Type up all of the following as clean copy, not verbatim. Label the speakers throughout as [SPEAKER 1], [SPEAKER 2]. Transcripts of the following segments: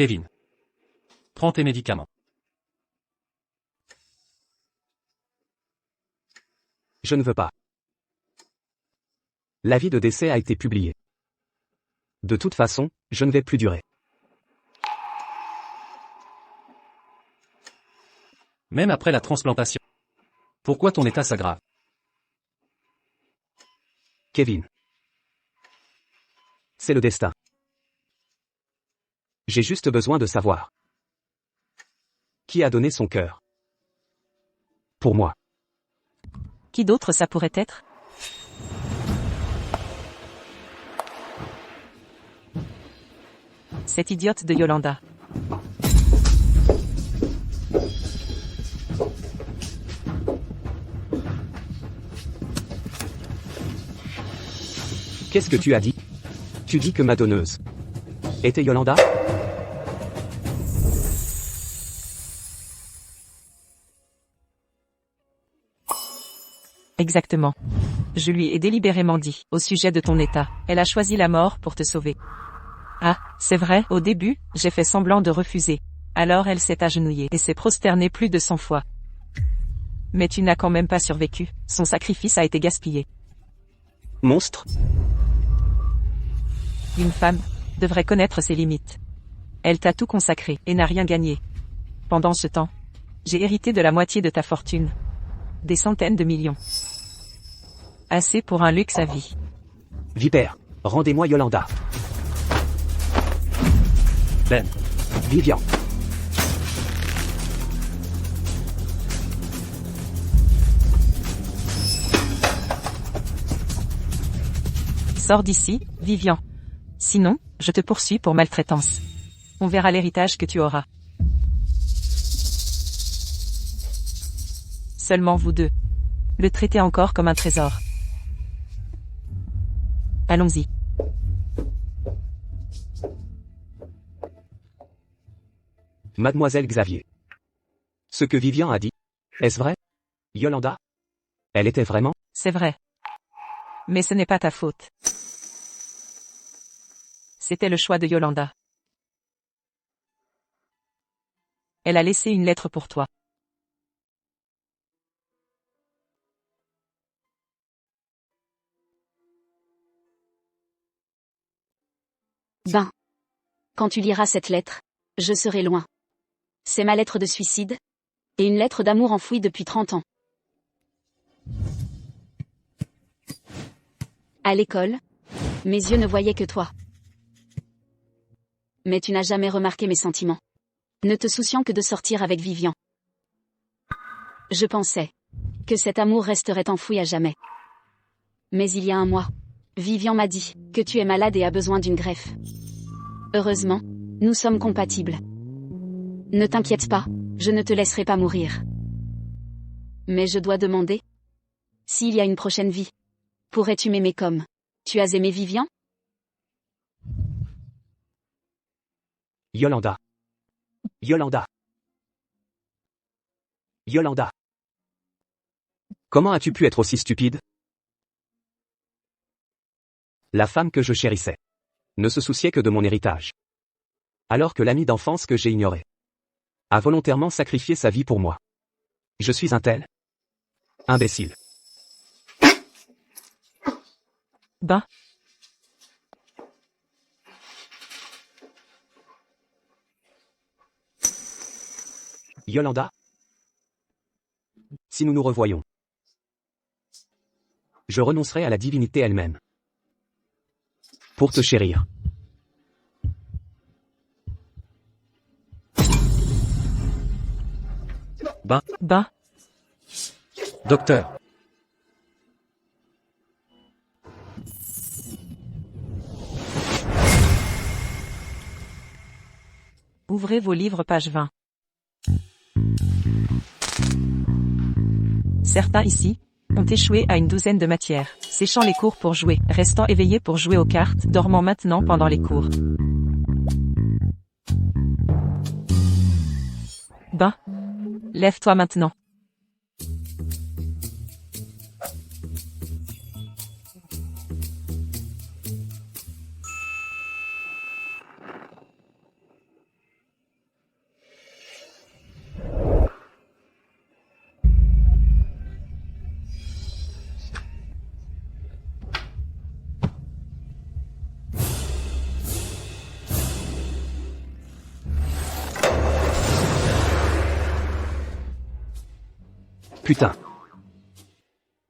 [SPEAKER 1] Kevin. Prends tes médicaments.
[SPEAKER 2] Je ne veux pas. L'avis de décès a été publié. De toute façon, je ne vais plus durer.
[SPEAKER 1] Même après la transplantation. Pourquoi ton état s'aggrave?
[SPEAKER 2] Kevin. C'est le destin. J'ai juste besoin de savoir. Qui a donné son cœur? Pour moi.
[SPEAKER 3] Qui d'autre ça pourrait être? Cette idiote de Yolanda.
[SPEAKER 2] Qu'est-ce que tu as dit? Tu dis que ma donneuse était Yolanda?
[SPEAKER 3] Exactement. Je lui ai délibérément dit, au sujet de ton état, elle a choisi la mort pour te sauver. Ah, c'est vrai, au début, j'ai fait semblant de refuser. Alors elle s'est agenouillée et s'est prosternée plus de 100 fois. Mais tu n'as quand même pas survécu, son sacrifice a été gaspillé.
[SPEAKER 2] Monstre?
[SPEAKER 3] Une femme devrait connaître ses limites. Elle t'a tout consacré et n'a rien gagné. Pendant ce temps, j'ai hérité de la moitié de ta fortune. Des centaines de millions. Assez pour un luxe à vie.
[SPEAKER 2] Vipère, rendez-moi Yolanda.
[SPEAKER 1] Ben.
[SPEAKER 2] Vivian.
[SPEAKER 3] Sors d'ici, Vivian. Sinon, je te poursuis pour maltraitance. On verra l'héritage que tu auras. Seulement vous deux. Le traitez encore comme un trésor. Allons-y.
[SPEAKER 2] Mademoiselle Xavier. Ce que Vivian a dit, est-ce vrai? Yolanda? Elle était vraiment?
[SPEAKER 3] C'est vrai. Mais ce n'est pas ta faute. C'était le choix de Yolanda. Elle a laissé une lettre pour toi.
[SPEAKER 4] Ben. Quand tu liras cette lettre, je serai loin. C'est ma lettre de suicide. Et une lettre d'amour enfouie depuis 30 ans. À l'école, mes yeux ne voyaient que toi. Mais tu n'as jamais remarqué mes sentiments. Ne te souciant que de sortir avec Vivian. Je pensais que cet amour resterait enfoui à jamais. Mais il y a un mois, Vivian m'a dit que tu es malade et as besoin d'une greffe. Heureusement, nous sommes compatibles. Ne t'inquiète pas, je ne te laisserai pas mourir. Mais je dois demander, s'il y a une prochaine vie, pourrais-tu m'aimer comme tu as aimé Vivian?
[SPEAKER 2] Yolanda. Yolanda. Yolanda. Comment as-tu pu être aussi stupide? La femme que je chérissais ne se souciait que de mon héritage. Alors que l'ami d'enfance que j'ai ignoré a volontairement sacrifié sa vie pour moi. Je suis un tel imbécile.
[SPEAKER 3] Ben.
[SPEAKER 2] Yolanda. Si nous nous revoyons, je renoncerai à la divinité elle-même. Pour te chérir.
[SPEAKER 3] Ben.
[SPEAKER 1] Docteur.
[SPEAKER 3] Ouvrez vos livres page 20. Certains ici ont échoué à une douzaine de matières, séchant les cours pour jouer, restant éveillés pour jouer aux cartes, dormant maintenant pendant les cours. Ben, lève-toi maintenant.
[SPEAKER 2] Putain.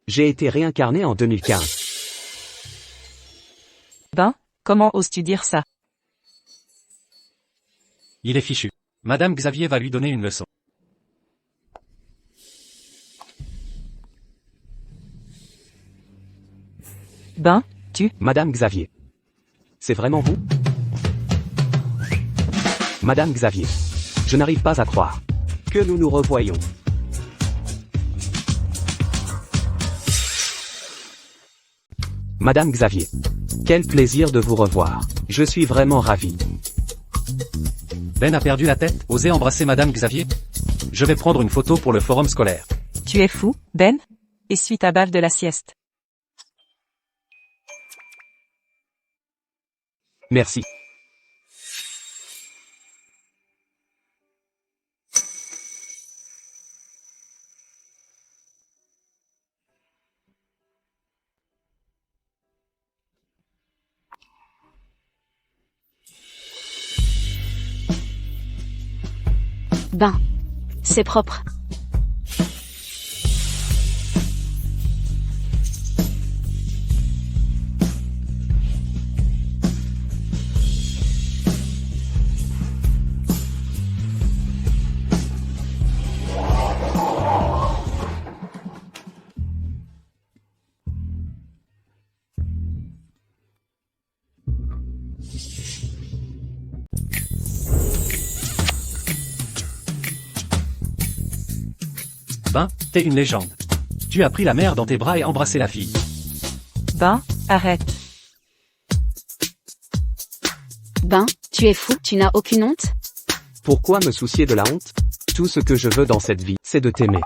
[SPEAKER 2] J'ai été réincarné en 2015.
[SPEAKER 3] Ben, comment oses-tu dire ça?
[SPEAKER 1] Il est fichu. Madame Xavier va lui donner une leçon.
[SPEAKER 3] Ben,
[SPEAKER 2] Madame Xavier. C'est vraiment vous? Madame Xavier. Je n'arrive pas à croire que nous nous revoyons. Madame Xavier. Quel plaisir de vous revoir. Je suis vraiment ravi.
[SPEAKER 1] Ben a perdu la tête, osez embrasser Madame Xavier? Je vais prendre une photo pour le forum scolaire.
[SPEAKER 3] tu es fou, Ben? Essuie ta bave de la sieste.
[SPEAKER 2] Merci.
[SPEAKER 4] Ben. C'est propre.
[SPEAKER 1] Ben, t'es une légende. Tu as pris la mère dans tes bras et embrassé la fille.
[SPEAKER 3] Ben, arrête.
[SPEAKER 4] Ben, tu es fou, tu n'as aucune honte?
[SPEAKER 2] Pourquoi me soucier de la honte? Tout ce que je veux dans cette vie, c'est de t'aimer.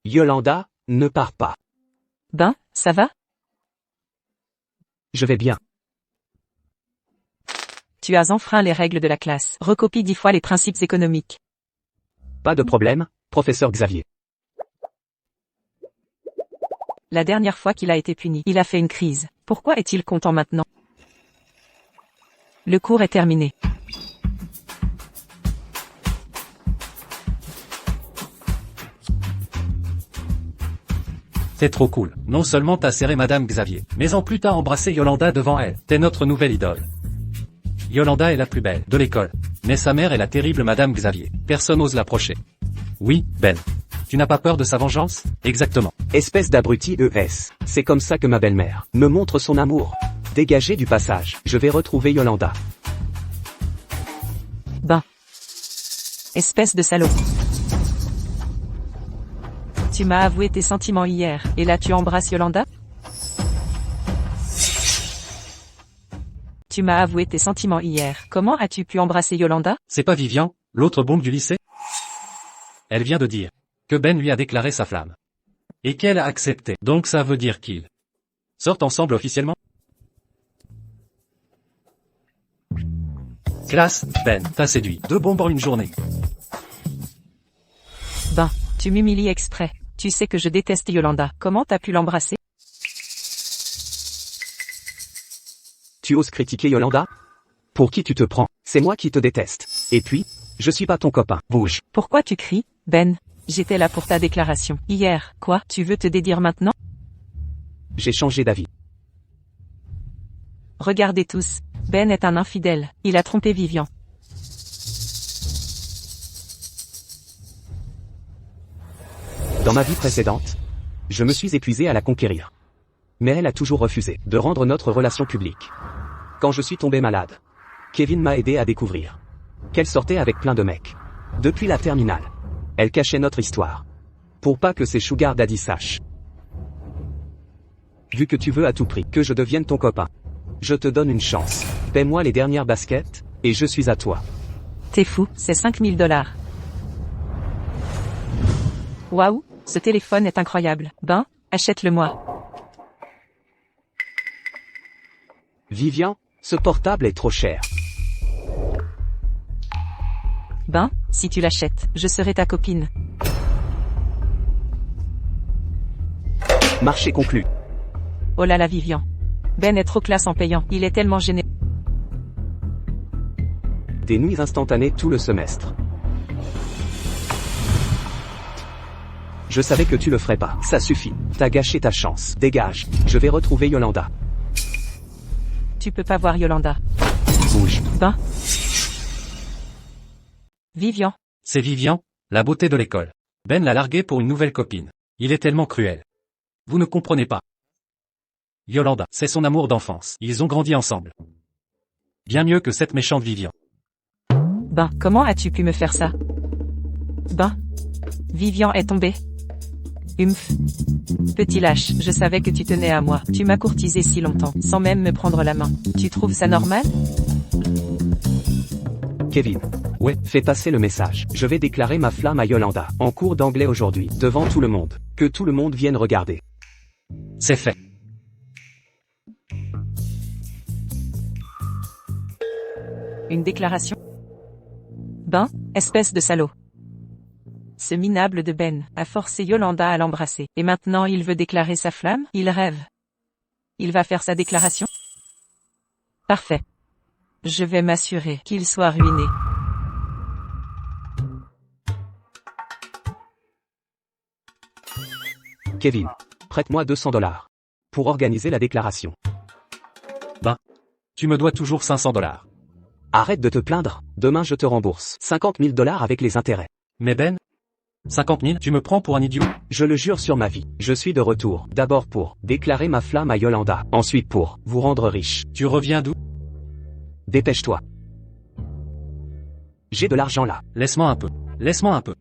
[SPEAKER 2] Yolanda, ne pars pas.
[SPEAKER 3] Ben, ça va?
[SPEAKER 2] Je vais bien.
[SPEAKER 3] Tu as enfreint les règles de la classe. Recopie 10 fois les principes économiques.
[SPEAKER 2] Pas de problème, professeur Xavier.
[SPEAKER 3] La dernière fois qu'il a été puni, il a fait une crise. Pourquoi est-il content maintenant? Le cours est terminé.
[SPEAKER 1] T'es trop cool. Non seulement t'as serré Madame Xavier, mais en plus t'as embrassé Yolanda devant elle. T'es notre nouvelle idole. Yolanda est la plus belle de l'école. Mais sa mère est la terrible Madame Xavier. Personne n'ose l'approcher. Oui, Ben. Tu n'as pas peur de sa vengeance? Exactement.
[SPEAKER 2] Espèce d'abruti ES. C'est comme ça que ma belle-mère me montre son amour. Dégagez du passage. Je vais retrouver Yolanda.
[SPEAKER 3] Ben. Espèce de salaud. Tu m'as avoué tes sentiments hier, et là tu embrasses Yolanda? Tu m'as avoué tes sentiments hier. Comment as-tu pu embrasser Yolanda?
[SPEAKER 1] C'est pas Vivian, l'autre bombe du lycée? Elle vient de dire que Ben lui a déclaré sa flamme. Et qu'elle a accepté. Donc ça veut dire qu'ils sortent ensemble officiellement? Classe, Ben, t'as séduit 2 bombes en une journée.
[SPEAKER 3] Ben, tu m'humilies exprès. Tu sais que je déteste Yolanda. Comment t'as pu l'embrasser?
[SPEAKER 2] Tu oses critiquer Yolanda? Pour qui tu te prends? C'est moi qui te déteste. Et puis, je suis pas ton copain. Bouge.
[SPEAKER 3] Pourquoi tu cries, Ben? J'étais là pour ta déclaration. Hier, quoi? Tu veux te dédire maintenant?
[SPEAKER 2] J'ai changé d'avis.
[SPEAKER 3] Regardez tous. Ben est un infidèle. Il a trompé Vivian.
[SPEAKER 2] Dans ma vie précédente, je me suis épuisé à la conquérir. Mais elle a toujours refusé de rendre notre relation publique. Quand je suis tombé malade, Kevin m'a aidé à découvrir qu'elle sortait avec plein de mecs. Depuis la terminale, elle cachait notre histoire. Pour pas que ses sugar daddy sachent. Vu que tu veux à tout prix que je devienne ton copain, je te donne une chance. Paie-moi les dernières baskets, et je suis à toi.
[SPEAKER 3] T'es fou, c'est 5000 $. Waouh, ce téléphone est incroyable. Ben, achète-le-moi.
[SPEAKER 2] Vivian, ce portable est trop cher.
[SPEAKER 3] Ben, si tu l'achètes, je serai ta copine.
[SPEAKER 2] Marché conclu.
[SPEAKER 3] Oh là là Vivian. Ben est trop classe en payant, il est tellement gêné.
[SPEAKER 2] Des nuits instantanées tout le semestre. Je savais que tu le ferais pas. Ça suffit. T'as gâché ta chance. Dégage. Je vais retrouver Yolanda.
[SPEAKER 3] Tu peux pas voir Yolanda.
[SPEAKER 2] Bouge.
[SPEAKER 3] Ben. Vivian.
[SPEAKER 1] C'est Vivian, la beauté de l'école. Ben l'a largué pour une nouvelle copine. Il est tellement cruel. Vous ne comprenez pas. Yolanda, c'est son amour d'enfance. Ils ont grandi ensemble. Bien mieux que cette méchante Vivian.
[SPEAKER 3] Ben, comment as-tu pu me faire ça? Ben. Vivian est tombée. Humph. Petit lâche, je savais que tu tenais à moi. Tu m'as courtisé si longtemps, sans même me prendre la main. Tu trouves ça normal?
[SPEAKER 2] Kevin. Ouais, fais passer le message. Je vais déclarer ma flamme à Yolanda, en cours d'anglais aujourd'hui, devant tout le monde. Que tout le monde vienne regarder.
[SPEAKER 1] C'est fait.
[SPEAKER 3] Une déclaration? Ben, espèce de salaud. Ce minable de Ben a forcé Yolanda à l'embrasser. Et maintenant il veut déclarer sa flamme? Il rêve. Il va faire sa déclaration? Parfait. Je vais m'assurer qu'il soit ruiné.
[SPEAKER 2] Kevin. Prête-moi $200. Pour organiser la déclaration.
[SPEAKER 1] Tu me dois toujours $500.
[SPEAKER 2] Arrête de te plaindre. Demain je te rembourse. $50 000 avec les intérêts.
[SPEAKER 1] Mais Ben 50 000, tu me prends pour un idiot?
[SPEAKER 2] Je le jure sur ma vie. Je suis de retour. D'abord pour déclarer ma flamme à Yolanda. Ensuite pour vous rendre riche.
[SPEAKER 1] Tu reviens d'où?
[SPEAKER 2] Dépêche-toi. J'ai de l'argent là.
[SPEAKER 1] Laisse-moi un peu. Laisse-moi un peu.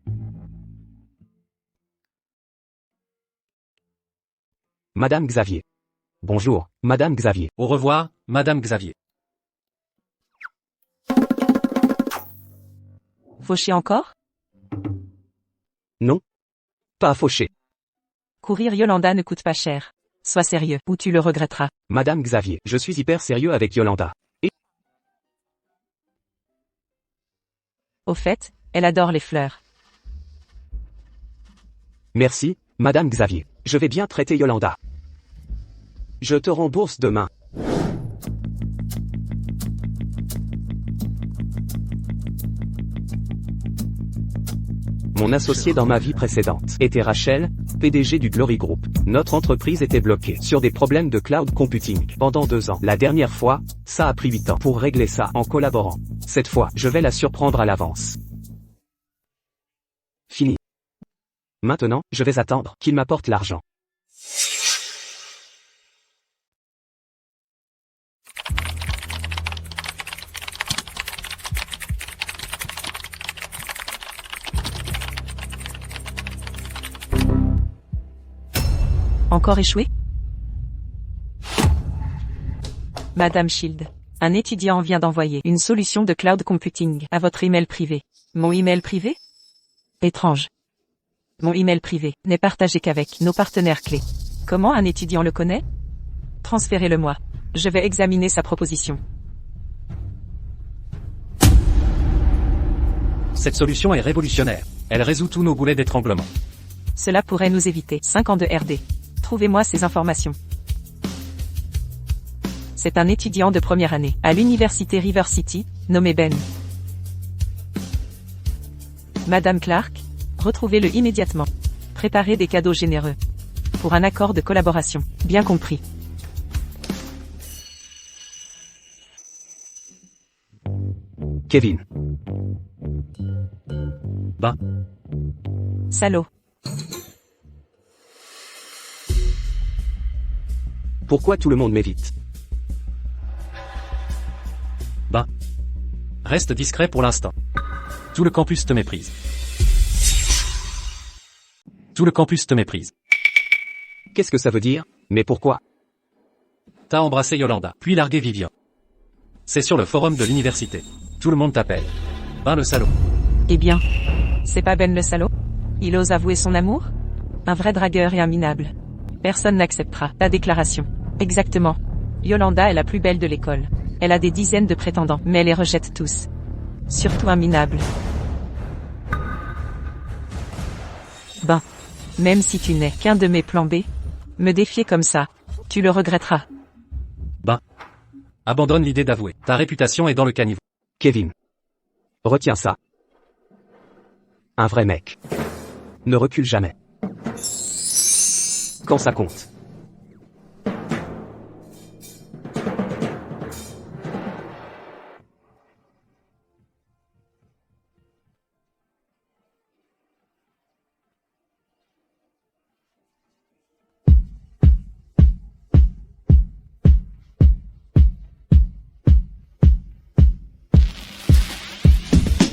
[SPEAKER 2] Madame Xavier. Bonjour, Madame Xavier.
[SPEAKER 1] Au revoir, Madame Xavier.
[SPEAKER 3] Fauché encore?
[SPEAKER 2] Non. Pas fauché.
[SPEAKER 3] Courir Yolanda ne coûte pas cher. Sois sérieux, ou tu le regretteras.
[SPEAKER 2] Madame Xavier, je suis hyper sérieux avec Yolanda. Et
[SPEAKER 3] Au fait, elle adore les fleurs.
[SPEAKER 2] merci, Madame Xavier. Je vais bien traiter Yolanda. Je te rembourse demain. Mon associé dans ma vie précédente était Rachel, PDG du Glory Group. Notre entreprise était bloquée sur des problèmes de cloud computing pendant 2 ans. La dernière fois, ça a pris 8 ans pour régler ça en collaborant. Cette fois, je vais la surprendre à l'avance. Fini. Maintenant, je vais attendre qu'il m'apporte l'argent.
[SPEAKER 3] Encore échoué? Madame Shield. Un étudiant vient d'envoyer une solution de cloud computing à votre email privé. Mon email privé? Étrange. Mon email privé n'est partagé qu'avec nos partenaires clés. Comment un étudiant le connaît? Transférez-le-moi. Je vais examiner sa proposition.
[SPEAKER 1] Cette solution est révolutionnaire. Elle résout tous nos boulets d'étranglement.
[SPEAKER 3] Cela pourrait nous éviter 5 ans de RD. Trouvez-moi ces informations. C'est un étudiant de première année, à l'université River City, nommé Ben. Madame Clark, retrouvez-le immédiatement. Préparez des cadeaux généreux. Pour un accord de collaboration, bien compris.
[SPEAKER 2] Kevin.
[SPEAKER 3] Salaud.
[SPEAKER 2] Pourquoi tout le monde m'évite?
[SPEAKER 1] Reste discret pour l'instant. Tout le campus te méprise. Tout le campus te méprise.
[SPEAKER 2] Qu'est-ce que ça veut dire? Mais pourquoi?
[SPEAKER 1] T'as embrassé Yolanda, puis largué Vivian. C'est sur le forum de l'université. Tout le monde t'appelle. Ben le salaud.
[SPEAKER 3] Eh bien, c'est pas Ben le salaud? Il ose avouer son amour? Un vrai dragueur et un minable. Personne n'acceptera ta déclaration. Exactement. Yolanda est la plus belle de l'école. Elle a des dizaines de prétendants, mais elle les rejette tous. Surtout un minable. Ben, même si tu n'es qu'un de mes plans B, me défier comme ça, tu le regretteras.
[SPEAKER 1] Abandonne l'idée d'avouer. Ta réputation est dans le caniveau.
[SPEAKER 2] Kevin. Retiens ça. Un vrai mec ne recule jamais. Quand ça compte.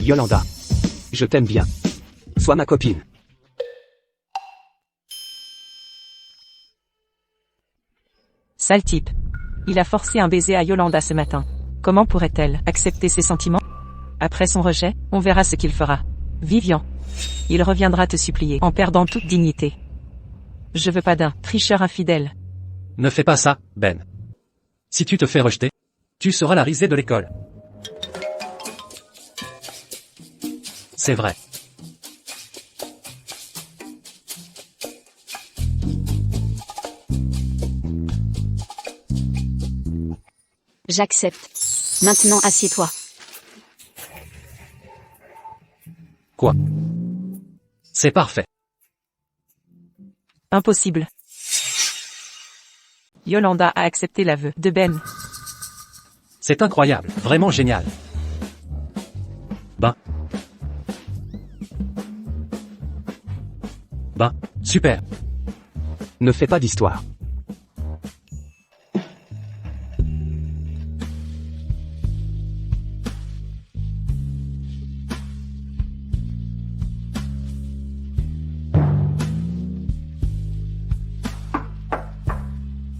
[SPEAKER 2] Yolanda. Je t'aime bien. Sois ma copine.
[SPEAKER 3] Sale type. Il a forcé un baiser à Yolanda ce matin. Comment pourrait-elle accepter ses sentiments? Après son rejet, on verra ce qu'il fera. Vivian. Il reviendra te supplier en perdant toute dignité. Je veux pas d'un tricheur infidèle.
[SPEAKER 1] Ne fais pas ça, Ben. Si tu te fais rejeter, tu seras la risée de l'école. C'est vrai.
[SPEAKER 4] J'accepte. Maintenant assieds-toi.
[SPEAKER 1] Quoi? C'est parfait.
[SPEAKER 3] Impossible. Yolanda a accepté l'aveu de Ben.
[SPEAKER 1] C'est incroyable, vraiment génial. Super.
[SPEAKER 2] Ne fais pas d'histoire.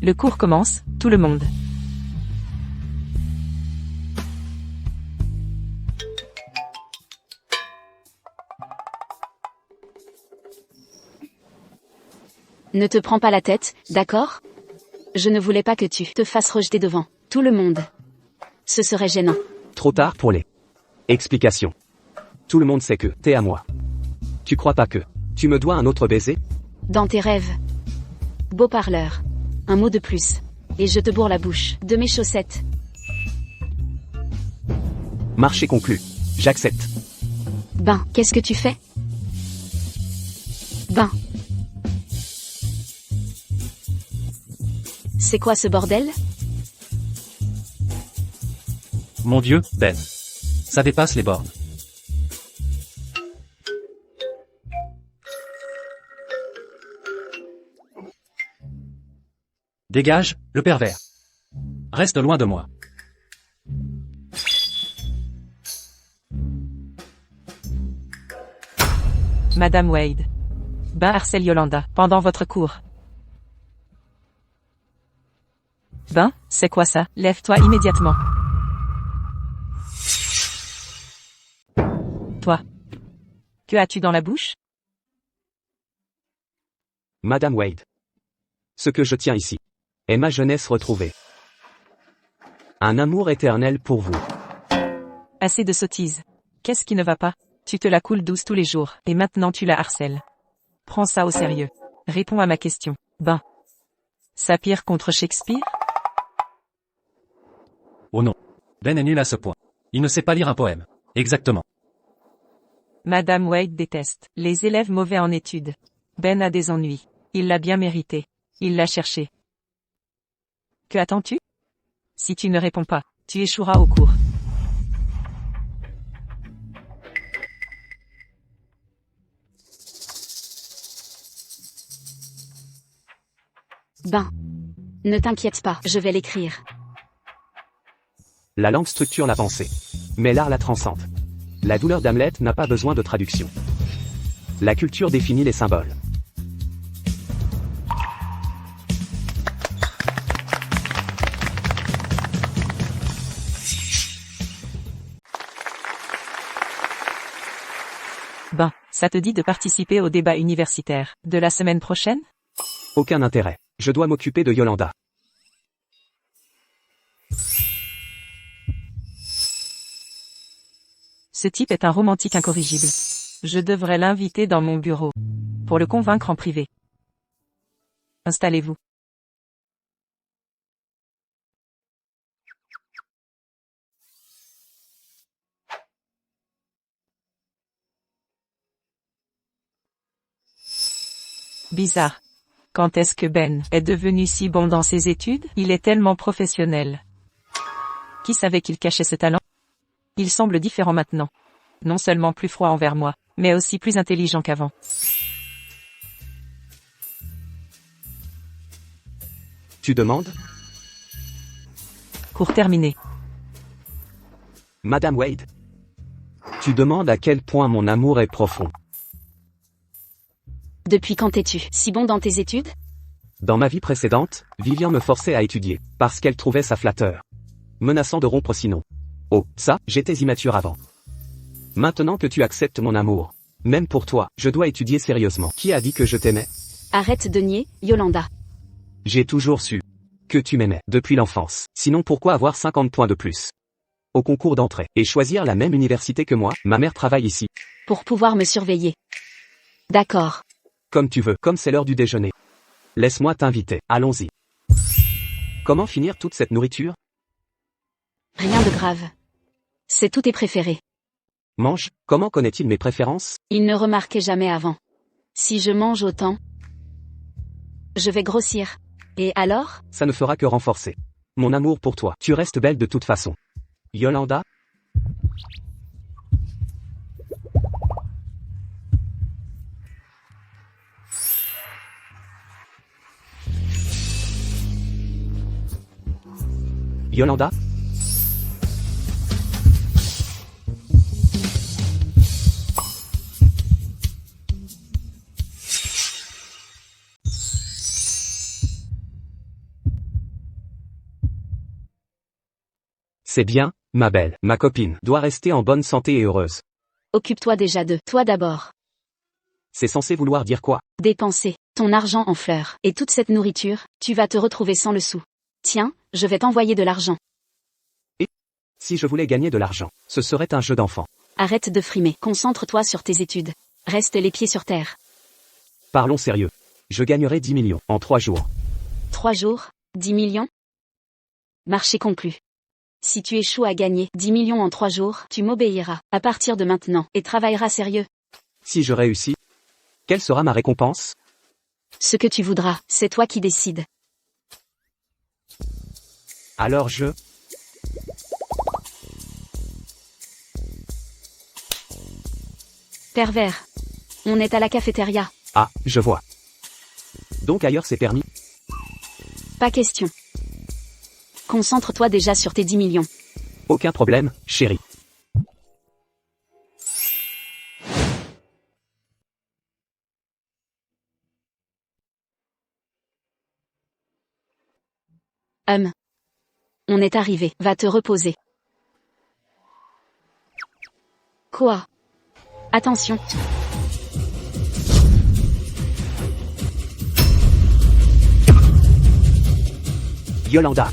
[SPEAKER 3] Le cours commence, tout le monde.
[SPEAKER 4] Ne te prends pas la tête, d'accord? Je ne voulais pas que tu te fasses rejeter devant tout le monde. Ce serait gênant.
[SPEAKER 2] Trop tard pour les explications. Tout le monde sait que t'es à moi. Tu crois pas que tu me dois un autre baiser?
[SPEAKER 4] Dans tes rêves. Beau parleur. Un mot de plus. Et je te bourre la bouche de mes chaussettes.
[SPEAKER 2] Marché conclu. J'accepte.
[SPEAKER 4] Ben, qu'est-ce que tu fais? Ben. C'est quoi ce bordel?
[SPEAKER 1] Mon Dieu, Ben. Ça dépasse les bornes. Dégage, le pervers. Reste loin de moi.
[SPEAKER 3] Madame Wade. Ben harcèle Yolanda pendant votre cours. Ben, c'est quoi ça? Lève-toi immédiatement. Toi. Que as-tu dans la bouche?
[SPEAKER 2] Madame Wade. Ce que je tiens ici est ma jeunesse retrouvée. Un amour éternel pour vous.
[SPEAKER 3] Assez de sottises. Qu'est-ce qui ne va pas? Tu te la coules douce tous les jours, et maintenant tu la harcèles. Prends ça au sérieux. Réponds à ma question. Ben. Sapir contre Shakespeare?
[SPEAKER 1] Oh non. Ben est nul à ce point. Il ne sait pas lire un poème. Exactement.
[SPEAKER 3] Madame Wade déteste les élèves mauvais en études. Ben a des ennuis. Il l'a bien mérité. Il l'a cherché. Que attends-tu? Si tu ne réponds pas, tu échoueras au cours.
[SPEAKER 4] Ben. Ne t'inquiète pas, je vais l'écrire.
[SPEAKER 2] La langue structure la pensée. Mais l'art la transcende. La douleur d'Hamlet n'a pas besoin de traduction. La culture définit les symboles.
[SPEAKER 3] Ben, ça te dit de participer au débat universitaire de la semaine prochaine?
[SPEAKER 2] Aucun intérêt. Je dois m'occuper de Yolanda.
[SPEAKER 3] Ce type est un romantique incorrigible. Je devrais l'inviter dans mon bureau. Pour le convaincre en privé. Installez-vous. Bizarre. Quand est-ce que Ben est devenu si bon dans ses études? Il est tellement professionnel. Qui savait qu'il cachait ce talent? Il semble différent maintenant. Non seulement plus froid envers moi, mais aussi plus intelligent qu'avant.
[SPEAKER 2] Tu demandes?
[SPEAKER 3] Cours terminé.
[SPEAKER 2] Madame Wade. Tu demandes à quel point mon amour est profond.
[SPEAKER 4] Depuis quand es-tu si bon dans tes études?
[SPEAKER 2] Dans ma vie précédente, Vivian me forçait à étudier, parce qu'elle trouvait ça flatteur. Menaçant de rompre sinon. Oh, ça, j'étais immature avant. Maintenant que tu acceptes mon amour, même pour toi, je dois étudier sérieusement. Qui a dit que je t'aimais?
[SPEAKER 4] Arrête de nier, Yolanda.
[SPEAKER 2] J'ai toujours su que tu m'aimais, depuis l'enfance. Sinon pourquoi avoir 50 points de plus au concours d'entrée, et choisir la même université que moi? Ma mère travaille ici.
[SPEAKER 4] Pour pouvoir me surveiller. D'accord.
[SPEAKER 2] Comme tu veux, comme c'est l'heure du déjeuner. Laisse-moi t'inviter, allons-y. Comment finir toute cette nourriture?
[SPEAKER 4] Rien de grave. C'est tous tes préférés.
[SPEAKER 2] Mange, comment connaît-il mes préférences?
[SPEAKER 4] Il ne remarquait jamais avant. Si je mange autant, je vais grossir. Et alors?
[SPEAKER 2] Ça ne fera que renforcer mon amour pour toi. Tu restes belle de toute façon. Yolanda? Yolanda? C'est bien, ma belle, ma copine doit rester en bonne santé et heureuse.
[SPEAKER 4] Occupe-toi déjà de toi d'abord.
[SPEAKER 2] C'est censé vouloir dire quoi?
[SPEAKER 4] Dépenser ton argent en fleurs et toute cette nourriture, tu vas te retrouver sans le sou. Tiens, je vais t'envoyer de l'argent.
[SPEAKER 2] Et si je voulais gagner de l'argent, ce serait un jeu d'enfant.
[SPEAKER 4] Arrête de frimer, concentre-toi sur tes études. Reste les pieds sur terre.
[SPEAKER 2] Parlons sérieux. Je gagnerai 10 millions en 3 jours.
[SPEAKER 4] 3 jours, 10 millions? Marché conclu. Si tu échoues à gagner 10 millions en 3 jours, tu m'obéiras, à partir de maintenant, et travailleras sérieux.
[SPEAKER 2] Si je réussis, quelle sera ma récompense?
[SPEAKER 4] Ce que tu voudras, c'est toi qui décides.
[SPEAKER 2] Alors je...
[SPEAKER 4] Pervers. On est à la cafétéria.
[SPEAKER 2] Ah, je vois. Donc ailleurs c'est permis?
[SPEAKER 4] Pas question. Concentre-toi déjà sur tes 10 millions.
[SPEAKER 2] Aucun problème, chérie.
[SPEAKER 4] On est arrivé, va te reposer. Quoi? Attention.
[SPEAKER 2] Yolanda.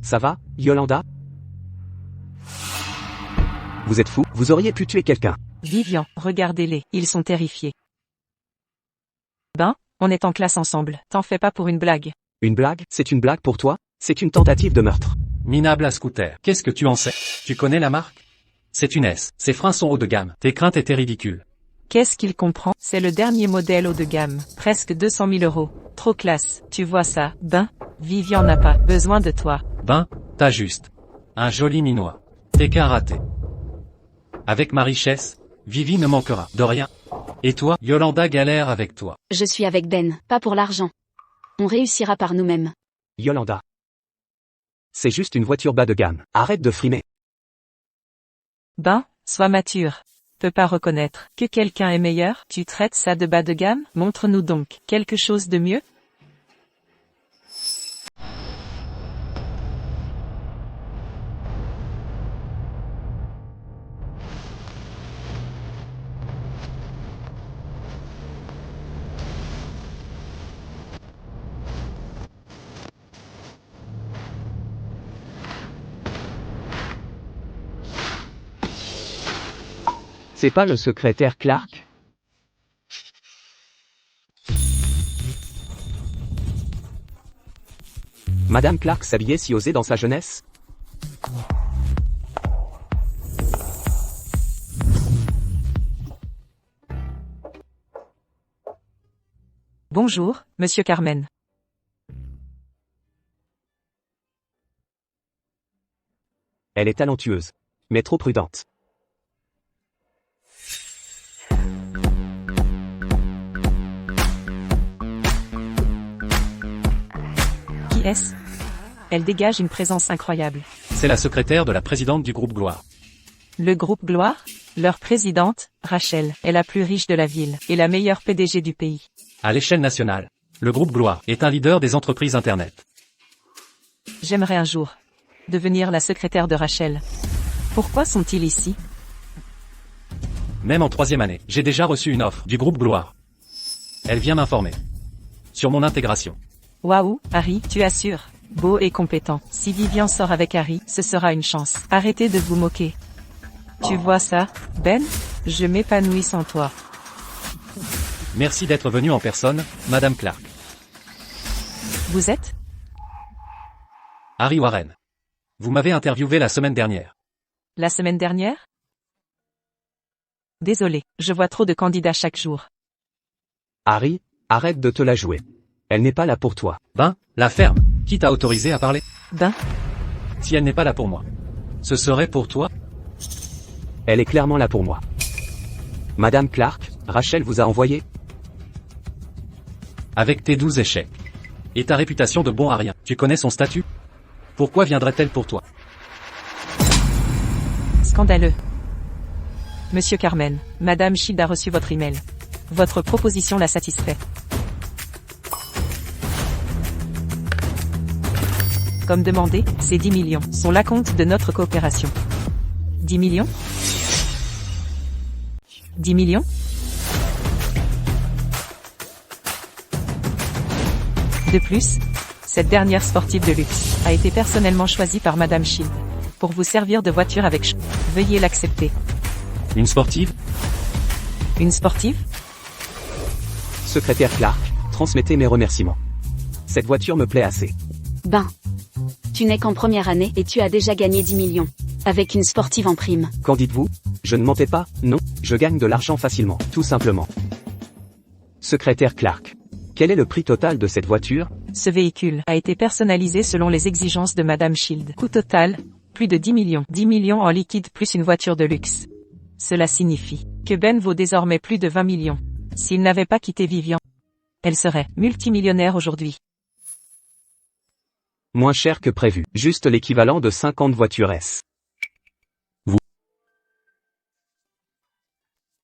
[SPEAKER 2] Ça va, Yolanda? Vous êtes fou, vous auriez pu tuer quelqu'un.
[SPEAKER 3] Vivian, regardez-les, ils sont terrifiés. Ben, on est en classe ensemble, t'en fais pas pour une blague.
[SPEAKER 2] Une blague? C'est une blague pour toi? C'est une tentative de meurtre.
[SPEAKER 1] Minable à scooter. Qu'est-ce que tu en sais? Tu connais la marque? C'est une S. Ces freins sont haut de gamme. Tes craintes étaient ridicules.
[SPEAKER 3] Qu'est-ce qu'il comprend? C'est le dernier modèle haut de gamme, presque 200 000 €. Trop classe, tu vois ça? Ben, Vivian n'a pas besoin de toi.
[SPEAKER 1] Ben, t'as juste un joli minois. T'es qu'un raté. Avec ma richesse, Vivi ne manquera de rien. Et toi, Yolanda galère avec toi.
[SPEAKER 4] Je suis avec Ben, pas pour l'argent. On réussira par nous-mêmes.
[SPEAKER 2] Yolanda. C'est juste une voiture bas de gamme. Arrête de frimer.
[SPEAKER 3] Ben, sois mature. Peux pas reconnaître que quelqu'un est meilleur? Tu traites ça de bas de gamme? Montre-nous donc quelque chose de mieux.
[SPEAKER 2] C'est pas le secrétaire Clark? Madame Clark s'habillait si osée dans sa jeunesse?
[SPEAKER 3] Bonjour, Monsieur Carmen.
[SPEAKER 2] Elle est talentueuse. Mais trop prudente.
[SPEAKER 3] Qui est-ce? Elle dégage une présence incroyable.
[SPEAKER 1] C'est la secrétaire de la présidente du groupe Gloire.
[SPEAKER 3] Le groupe Gloire? Leur présidente, Rachel, est la plus riche de la ville, et la meilleure PDG du pays.
[SPEAKER 1] À l'échelle nationale, le groupe Gloire est un leader des entreprises Internet.
[SPEAKER 3] J'aimerais un jour devenir la secrétaire de Rachel. Pourquoi sont-ils ici?
[SPEAKER 1] Même en 3e année, j'ai déjà reçu une offre du groupe Gloire. Elle vient m'informer sur mon intégration.
[SPEAKER 3] Waouh, Harry, tu assures. Beau et compétent. Si Vivian sort avec Harry, ce sera une chance. Arrêtez de vous moquer. Tu vois ça, Ben? Je m'épanouis sans toi.
[SPEAKER 1] Merci d'être venue en personne, Madame Clark.
[SPEAKER 3] Vous êtes?
[SPEAKER 1] Harry Warren. Vous m'avez interviewé la semaine dernière.
[SPEAKER 3] La semaine dernière? Désolé, je vois trop de candidats chaque jour.
[SPEAKER 2] Harry, arrête de te la jouer. Elle n'est pas là pour toi.
[SPEAKER 1] Ben, la ferme. Qui t'a autorisé à parler?
[SPEAKER 3] Ben?
[SPEAKER 1] Si elle n'est pas là pour moi, ce serait pour toi?
[SPEAKER 2] Elle est clairement là pour moi. Madame Clark, Rachel vous a envoyé?
[SPEAKER 1] Avec tes 12 échecs. Et ta réputation de bon à rien, tu connais son statut? Pourquoi viendrait-elle pour toi?
[SPEAKER 3] Scandaleux. Monsieur Carmen, Madame Shield a reçu votre email. Votre proposition la satisfait. Comme demandé, ces 10 millions sont l'acompte de notre coopération. 10 millions? 10 millions? De plus, cette dernière sportive de luxe a été personnellement choisie par Madame Shield pour vous servir de voiture avec Veuillez l'accepter.
[SPEAKER 1] Une sportive?
[SPEAKER 3] Une sportive?
[SPEAKER 2] Secrétaire Clark, transmettez mes remerciements. Cette voiture me plaît assez.
[SPEAKER 4] Ben. Tu n'es qu'en première année et tu as déjà gagné 10 millions. Avec une sportive en prime.
[SPEAKER 2] Qu'en dites-vous? Je ne mentais pas, non, je gagne de l'argent facilement, tout simplement. Secrétaire Clark. Quel est le prix total de cette voiture?
[SPEAKER 3] Ce véhicule a été personnalisé selon les exigences de Madame Shield. Coût total, plus de 10 millions. 10 millions en liquide plus une voiture de luxe. Cela signifie que Ben vaut désormais plus de 20 millions. S'il n'avait pas quitté Vivian, elle serait multimillionnaire aujourd'hui.
[SPEAKER 2] Moins cher que prévu. Juste l'équivalent de 50 voitures S.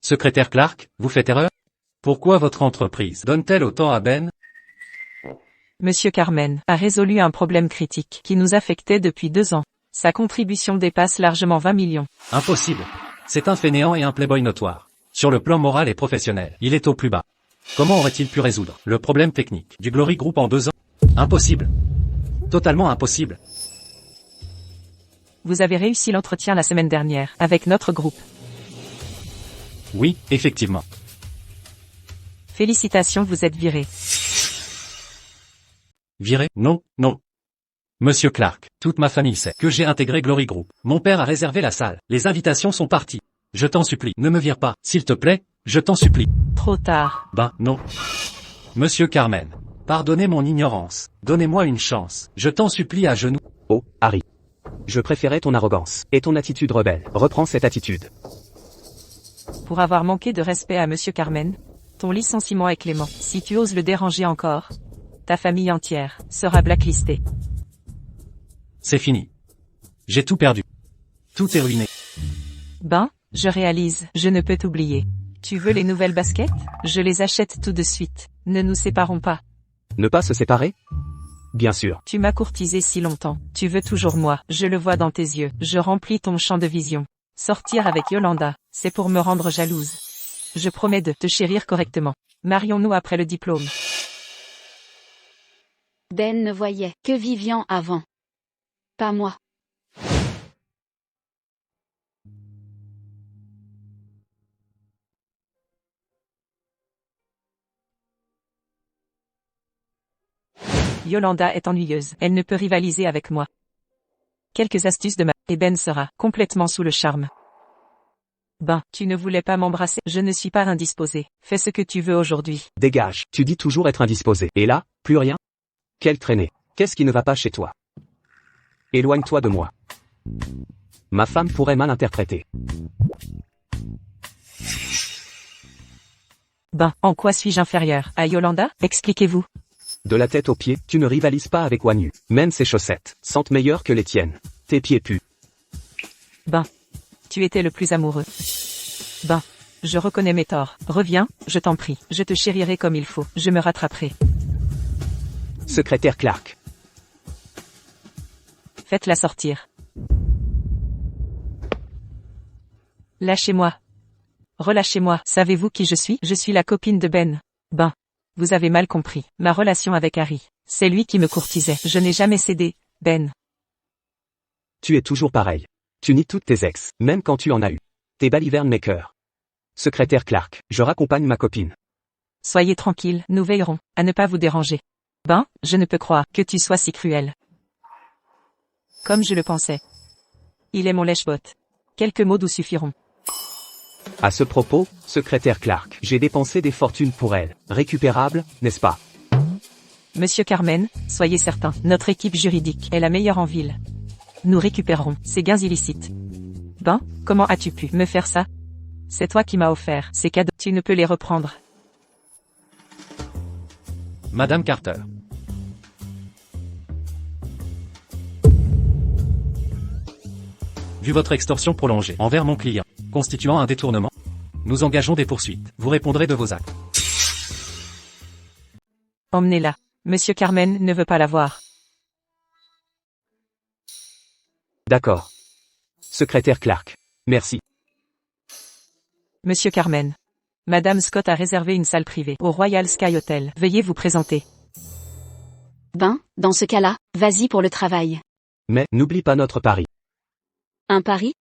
[SPEAKER 1] Secrétaire Clark, vous faites erreur? Pourquoi votre entreprise donne-t-elle autant à Ben?
[SPEAKER 3] Monsieur Carmen a résolu un problème critique qui nous affectait depuis 2 ans. Sa contribution dépasse largement 20 millions.
[SPEAKER 1] Impossible. C'est un fainéant et un playboy notoire. Sur le plan moral et professionnel, il est au plus bas. Comment aurait-il pu résoudre le problème technique du Glory Group en 2 ans? Impossible. Totalement impossible.
[SPEAKER 3] Vous avez réussi l'entretien la semaine dernière avec notre groupe.
[SPEAKER 1] Oui, effectivement.
[SPEAKER 3] Félicitations, vous êtes viré.
[SPEAKER 1] Viré? Non, non. Monsieur Clark, toute ma famille sait que j'ai intégré Glory Group. Mon père a réservé la salle. Les invitations sont parties. Je t'en supplie, ne me vire pas, s'il te plaît, je t'en supplie.
[SPEAKER 3] Trop tard.
[SPEAKER 1] Ben, non. Monsieur Carmen, pardonnez mon ignorance. Donnez-moi une chance. Je t'en supplie à genoux.
[SPEAKER 2] Oh, Harry. Je préférais ton arrogance et ton attitude rebelle. Reprends cette attitude.
[SPEAKER 3] Pour avoir manqué de respect à Monsieur Carmen, ton licenciement est clément. Si tu oses le déranger encore, ta famille entière sera blacklistée.
[SPEAKER 1] C'est fini. J'ai tout perdu. Tout est ruiné.
[SPEAKER 3] Ben, je réalise, je ne peux t'oublier. Tu veux les nouvelles baskets? Je les achète tout de suite. Ne nous séparons pas.
[SPEAKER 2] Ne pas se séparer? Bien sûr.
[SPEAKER 3] Tu m'as courtisé si longtemps. Tu veux toujours moi. Je le vois dans tes yeux. Je remplis ton champ de vision. Sortir avec Yolanda, c'est pour me rendre jalouse. Je promets de te chérir correctement. Marions-nous après le diplôme.
[SPEAKER 4] Ben ne voyait que Vivian avant. Pas moi.
[SPEAKER 3] Yolanda est ennuyeuse. Elle ne peut rivaliser avec moi. Quelques astuces de ma... Et Ben sera complètement sous le charme. Ben, tu ne voulais pas m'embrasser. Je ne suis pas indisposée. Fais ce que tu veux aujourd'hui.
[SPEAKER 2] Dégage, tu dis toujours être indisposé. Et là, plus rien? Quelle traînée. Qu'est-ce qui ne va pas chez toi? Éloigne-toi de moi. Ma femme pourrait mal interpréter.
[SPEAKER 3] Ben, en quoi suis-je inférieur à Yolanda? Expliquez-vous.
[SPEAKER 2] De la tête aux pieds, tu ne rivalises pas avec Wanyu. Même ses chaussettes sentent meilleures que les tiennes. Tes pieds puent.
[SPEAKER 3] Ben, tu étais le plus amoureux. Ben, je reconnais mes torts. Reviens, je t'en prie. Je te chérirai comme il faut. Je me rattraperai.
[SPEAKER 2] Secrétaire Clark.
[SPEAKER 3] Faites-la sortir. Lâchez-moi. Relâchez-moi. Savez-vous qui je suis? Je suis la copine de Ben. Ben, vous avez mal compris. Ma relation avec Harry. C'est lui qui me courtisait. Je n'ai jamais cédé, Ben.
[SPEAKER 2] Tu es toujours pareil. Tu nies toutes tes ex, même quand tu en as eu. Tes balivernes maker. Secrétaire Clark, je raccompagne ma copine.
[SPEAKER 3] Soyez tranquille, nous veillerons à ne pas vous déranger. Ben, je ne peux croire que tu sois si cruel. Comme je le pensais. Il est mon lèche-botte. Quelques mots doux suffiront.
[SPEAKER 2] À ce propos, secrétaire Clark, j'ai dépensé des fortunes pour elle. Récupérable, n'est-ce pas?
[SPEAKER 3] Monsieur Carmen, soyez certain, notre équipe juridique est la meilleure en ville. Nous récupérerons ces gains illicites. Ben, comment as-tu pu me faire ça? C'est toi qui m'as offert ces cadeaux. Tu ne peux les reprendre.
[SPEAKER 1] Madame Carter. Vu votre extorsion prolongée envers mon client, constituant un détournement, nous engageons des poursuites. Vous répondrez de vos actes.
[SPEAKER 3] Emmenez-la. Monsieur Carmen ne veut pas la voir.
[SPEAKER 2] D'accord. Secrétaire Clark. Merci.
[SPEAKER 3] Monsieur Carmen. Madame Scott a réservé une salle privée au Royal Sky Hotel. Veuillez vous présenter.
[SPEAKER 4] Ben, dans ce cas-là, vas-y pour le travail.
[SPEAKER 2] Mais, n'oublie pas notre pari.
[SPEAKER 4] Un pari?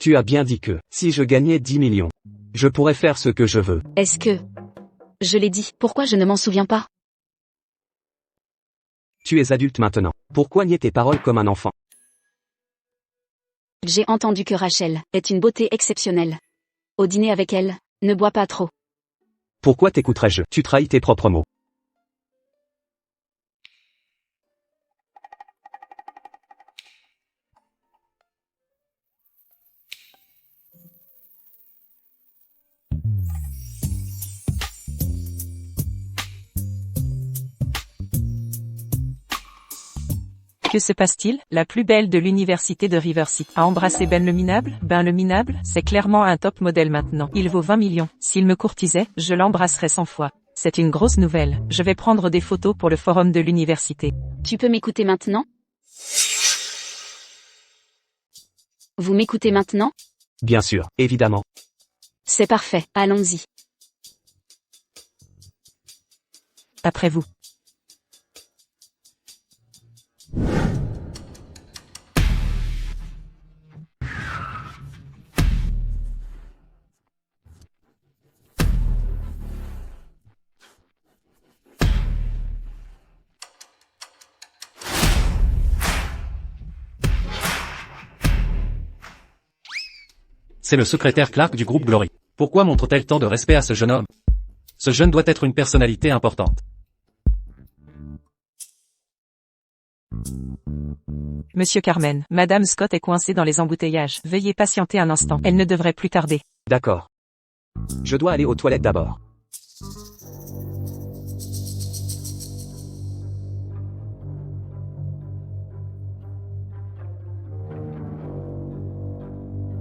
[SPEAKER 2] Tu as bien dit que, si je gagnais 10 millions, je pourrais faire ce que je veux.
[SPEAKER 4] Est-ce que... Je l'ai dit, pourquoi je ne m'en souviens pas?
[SPEAKER 2] Tu es adulte maintenant. Pourquoi nier tes paroles comme un enfant?
[SPEAKER 4] J'ai entendu que Rachel est une beauté exceptionnelle. Au dîner avec elle, ne bois pas trop.
[SPEAKER 2] Pourquoi t'écouterais-je? Tu trahis tes propres mots.
[SPEAKER 3] Que se passe-t-il? La plus belle de l'université de Riverside a embrassé Ben le minable? Ben le minable, c'est clairement un top modèle maintenant. Il vaut 20 millions. S'il me courtisait, je l'embrasserais 100 fois. C'est une grosse nouvelle. Je vais prendre des photos pour le forum de l'université.
[SPEAKER 4] Tu peux m'écouter maintenant? Vous m'écoutez maintenant?
[SPEAKER 2] Bien sûr, évidemment.
[SPEAKER 4] C'est parfait, allons-y.
[SPEAKER 3] Après vous.
[SPEAKER 1] C'est le secrétaire Clark du groupe Glory. Pourquoi montre-t-elle tant de respect à ce jeune homme? Ce jeune doit être une personnalité importante.
[SPEAKER 3] Monsieur Carmen, Madame Scott est coincée dans les embouteillages. Veuillez patienter un instant. Elle ne devrait plus tarder.
[SPEAKER 2] D'accord. Je dois aller aux toilettes d'abord.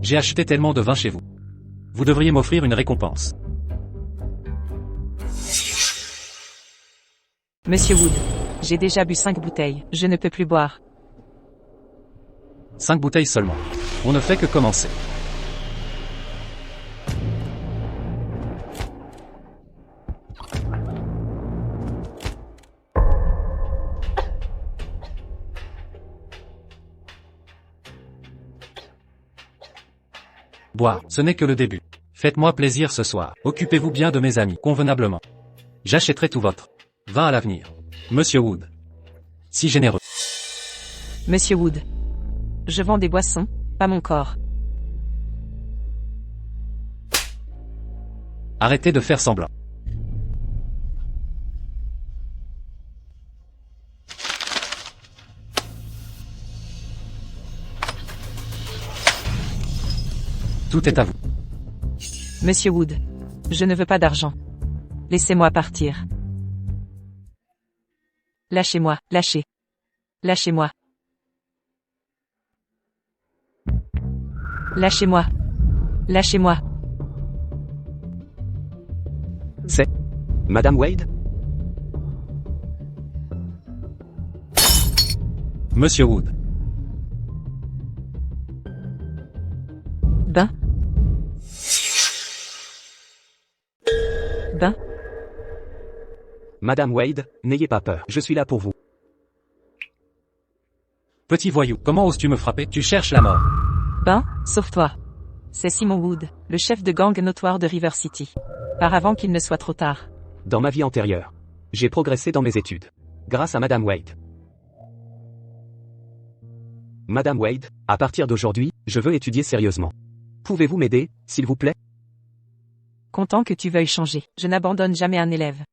[SPEAKER 1] J'ai acheté tellement de vin chez vous. Vous devriez m'offrir une récompense.
[SPEAKER 3] Monsieur Wood, j'ai déjà bu 5 bouteilles. Je ne peux plus boire.
[SPEAKER 1] 5 bouteilles seulement. On ne fait que commencer. Boire, ce n'est que le début. Faites-moi plaisir ce soir. Occupez-vous bien de mes amis, convenablement. J'achèterai tout votre vin à l'avenir. Monsieur Wood. Si généreux.
[SPEAKER 3] Monsieur Wood. Je vends des boissons, pas mon corps.
[SPEAKER 1] Arrêtez de faire semblant. Tout est à vous.
[SPEAKER 3] Monsieur Wood. Je ne veux pas d'argent. Laissez-moi partir. Lâchez-moi, lâchez. Lâchez-moi. Lâchez-moi. Lâchez-moi.
[SPEAKER 2] C'est Madame Wade?
[SPEAKER 1] Monsieur Wood.
[SPEAKER 3] Ben. Ben.
[SPEAKER 2] Madame Wade, n'ayez pas peur, je suis là pour vous.
[SPEAKER 1] Petit voyou, comment oses-tu me frapper? Tu cherches la mort.
[SPEAKER 3] Ben, sauve-toi. C'est Simon Wood, le chef de gang notoire de River City. Par avant qu'il ne soit trop tard.
[SPEAKER 2] Dans ma vie antérieure, j'ai progressé dans mes études. Grâce à Madame Wade. Madame Wade, à partir d'aujourd'hui, je veux étudier sérieusement. Pouvez-vous m'aider, s'il vous plaît?
[SPEAKER 3] Content que tu veuilles changer. Je n'abandonne jamais un élève.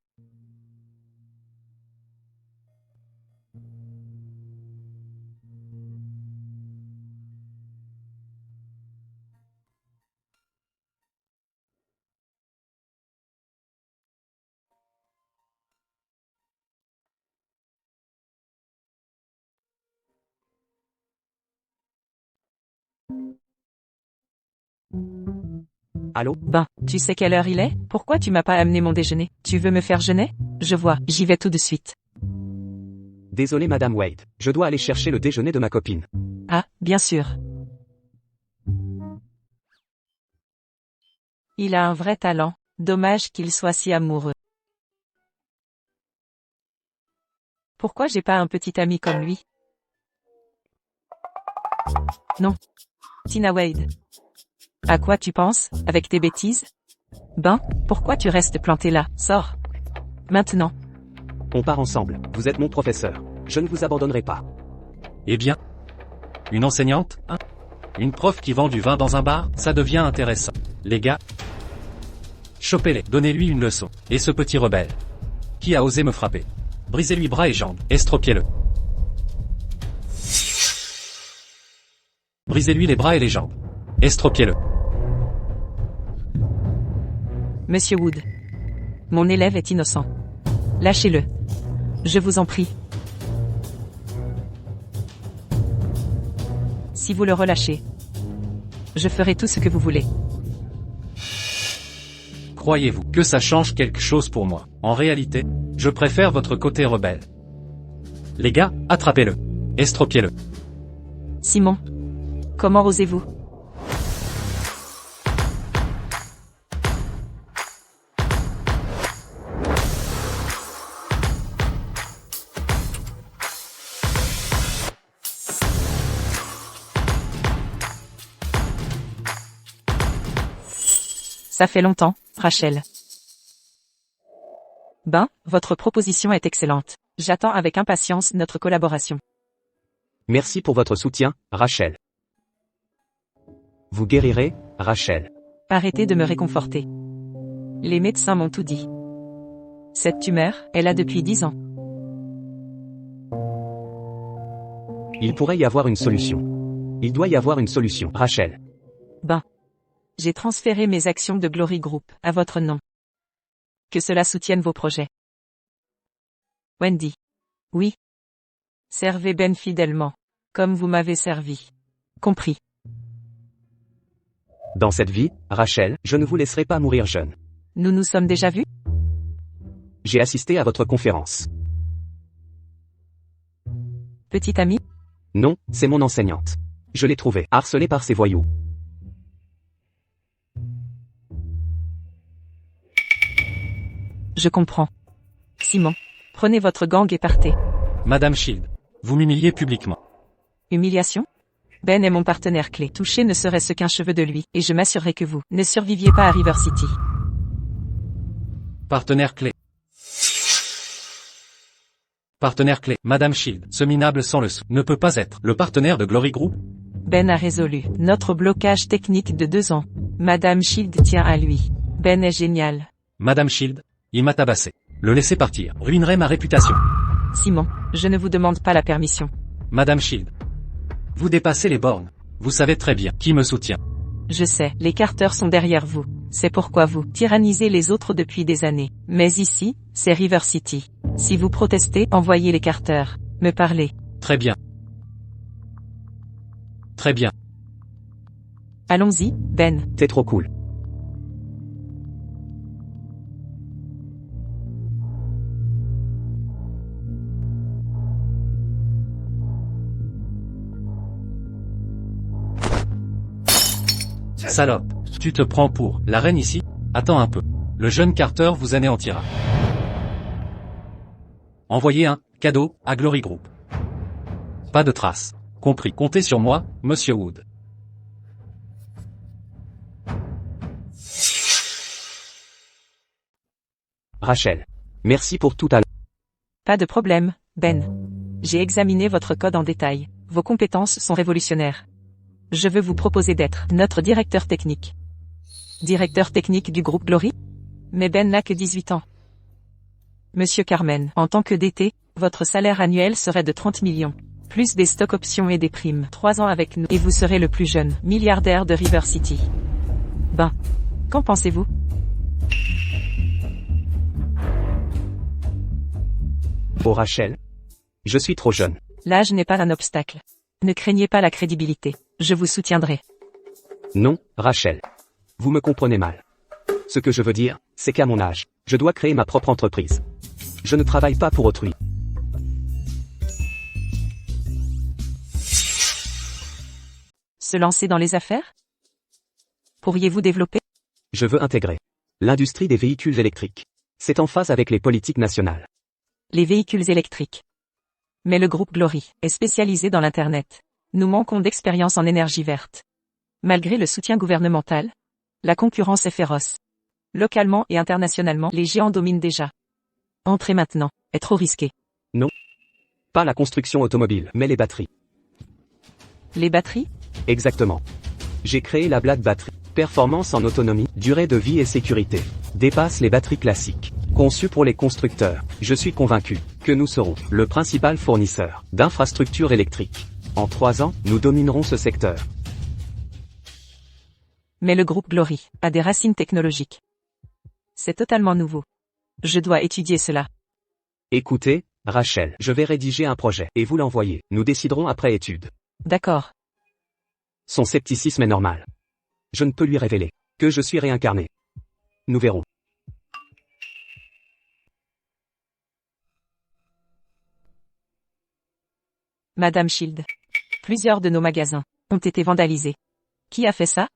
[SPEAKER 2] Allô?
[SPEAKER 3] Ben, tu sais quelle heure il est? Pourquoi tu m'as pas amené mon déjeuner? Tu veux me faire jeûner? Je vois, j'y vais tout de suite.
[SPEAKER 2] Désolé Madame Wade, je dois aller chercher le déjeuner de ma copine.
[SPEAKER 3] Ah, bien sûr. Il a un vrai talent, dommage qu'il soit si amoureux. Pourquoi j'ai pas un petit ami comme lui? Non. Tina Wade. À quoi tu penses, avec tes bêtises? Ben, pourquoi tu restes planté là? Sors. Maintenant.
[SPEAKER 2] On part ensemble, vous êtes mon professeur. Je ne vous abandonnerai pas.
[SPEAKER 1] Eh bien. Une enseignante, hein? Une prof qui vend du vin dans un bar, ça devient intéressant. Les gars. Chopez-les, donnez-lui une leçon. Et ce petit rebelle. Qui a osé me frapper? Brisez-lui bras et jambes, estropiez-le. Brisez-lui les bras et les jambes. Estropiez-le.
[SPEAKER 3] Monsieur Wood. Mon élève est innocent. Lâchez-le. Je vous en prie. Si vous le relâchez, je ferai tout ce que vous voulez.
[SPEAKER 1] Croyez-vous que ça change quelque chose pour moi? En réalité, je préfère votre côté rebelle. Les gars, attrapez-le. Estropiez-le.
[SPEAKER 3] Simon. Comment osez-vous? Ça fait longtemps, Rachel. Ben, votre proposition est excellente. J'attends avec impatience notre collaboration.
[SPEAKER 2] Merci pour votre soutien, Rachel. Vous guérirez, Rachel.
[SPEAKER 3] Arrêtez de me réconforter. Les médecins m'ont tout dit. Cette tumeur, elle a depuis 10 ans.
[SPEAKER 2] Il pourrait y avoir une solution. Il doit y avoir une solution, Rachel.
[SPEAKER 3] Ben. J'ai transféré mes actions de Glory Group à votre nom. Que cela soutienne vos projets. Wendy. Oui. Servez Ben fidèlement. Comme vous m'avez servi. Compris.
[SPEAKER 2] Dans cette vie, Rachel, je ne vous laisserai pas mourir jeune.
[SPEAKER 3] Nous nous sommes déjà vus?
[SPEAKER 2] J'ai assisté à votre conférence.
[SPEAKER 3] Petite amie?
[SPEAKER 2] Non, c'est mon enseignante. Je l'ai trouvée harcelée par ces voyous.
[SPEAKER 3] Je comprends. Simon, prenez votre gang et partez.
[SPEAKER 1] Madame Shield, vous m'humiliez publiquement.
[SPEAKER 3] Humiliation? Ben est mon partenaire clé. Toucher ne serait-ce qu'un cheveu de lui, et je m'assurerai que vous ne surviviez pas à River City.
[SPEAKER 1] Partenaire clé. Partenaire clé. Madame Shield, ce minable sans le sou, ne peut pas être le partenaire de Glory Group?
[SPEAKER 3] Ben a résolu notre blocage technique de 2 ans. Madame Shield tient à lui. Ben est génial.
[SPEAKER 1] Madame Shield, il m'a tabassé. Le laisser partir ruinerait ma réputation.
[SPEAKER 3] Simon, je ne vous demande pas la permission.
[SPEAKER 1] Madame Shield. Vous dépassez les bornes. Vous savez très bien qui me soutient.
[SPEAKER 3] Je sais, les Carter sont derrière vous. C'est pourquoi vous tyrannisez les autres depuis des années. Mais ici, c'est River City. Si vous protestez, envoyez les Carter. Me parler.
[SPEAKER 1] Très bien. Très bien.
[SPEAKER 3] Allons-y, Ben.
[SPEAKER 2] T'es trop cool.
[SPEAKER 1] Salope. Tu te prends pour la reine ici? Attends un peu. Le jeune Carter vous anéantira. Envoyez un cadeau à Glory Group. Pas de traces. Compris. Comptez sur moi, Monsieur Wood.
[SPEAKER 2] Rachel. Merci pour tout à l'heure.
[SPEAKER 3] Pas de problème, Ben. J'ai examiné votre code en détail. Vos compétences sont révolutionnaires. Je veux vous proposer d'être notre directeur technique. Directeur technique du groupe Glory? Mais Ben n'a que 18 ans. Monsieur Carmen, en tant que DT, votre salaire annuel serait de 30 millions. Plus des stocks options et des primes. 3 ans avec nous et vous serez le plus jeune milliardaire de River City. Ben, qu'en pensez-vous?
[SPEAKER 2] Oh Rachel. Je suis trop jeune.
[SPEAKER 3] L'âge n'est pas un obstacle. Ne craignez pas la crédibilité. Je vous soutiendrai.
[SPEAKER 2] Non, Rachel. Vous me comprenez mal. Ce que je veux dire, c'est qu'à mon âge, je dois créer ma propre entreprise. Je ne travaille pas pour autrui.
[SPEAKER 3] Se lancer dans les affaires? Pourriez-vous développer?
[SPEAKER 2] Je veux intégrer l'industrie des véhicules électriques. C'est en phase avec les politiques nationales.
[SPEAKER 3] Les véhicules électriques. Mais le groupe Glory est spécialisé dans l'Internet. Nous manquons d'expérience en énergie verte. Malgré le soutien gouvernemental, la concurrence est féroce. Localement et internationalement, les géants dominent déjà. Entrer maintenant est trop risqué.
[SPEAKER 2] Non. Pas la construction automobile, mais les batteries.
[SPEAKER 3] Les batteries?
[SPEAKER 2] Exactement. J'ai créé la Black Battery. Performance en autonomie, durée de vie et sécurité. Dépasse les batteries classiques. Conçues pour les constructeurs. Je suis convaincu que nous serons le principal fournisseur d'infrastructures électriques. En 3 ans, nous dominerons ce secteur.
[SPEAKER 3] Mais le groupe Glory a des racines technologiques. C'est totalement nouveau. Je dois étudier cela.
[SPEAKER 2] Écoutez, Rachel, je vais rédiger un projet et vous l'envoyer. Nous déciderons après étude.
[SPEAKER 3] D'accord.
[SPEAKER 2] Son scepticisme est normal. Je ne peux lui révéler que je suis réincarné. Nous verrons.
[SPEAKER 3] Madame Shield. Plusieurs de nos magasins ont été vandalisés. Qui a fait ça?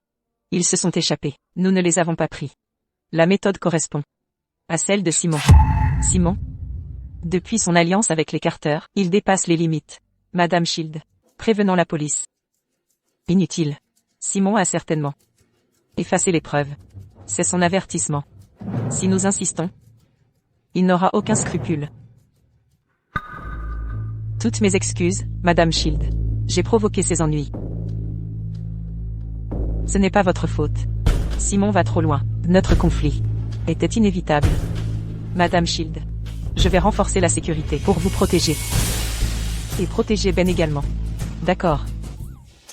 [SPEAKER 3] Ils se sont échappés. Nous ne les avons pas pris. La méthode correspond à celle de Simon. Simon? Depuis son alliance avec les Carter, il dépasse les limites. Madame Shield. Prévenons la police. Inutile. Simon a certainement effacé les preuves. C'est son avertissement. Si nous insistons, il n'aura aucun scrupule. Toutes mes excuses, Madame Shield. J'ai provoqué ces ennuis. Ce n'est pas votre faute. Simon va trop loin. Notre conflit était inévitable. Madame Shield. Je vais renforcer la sécurité pour vous protéger. Et protéger Ben également. D'accord.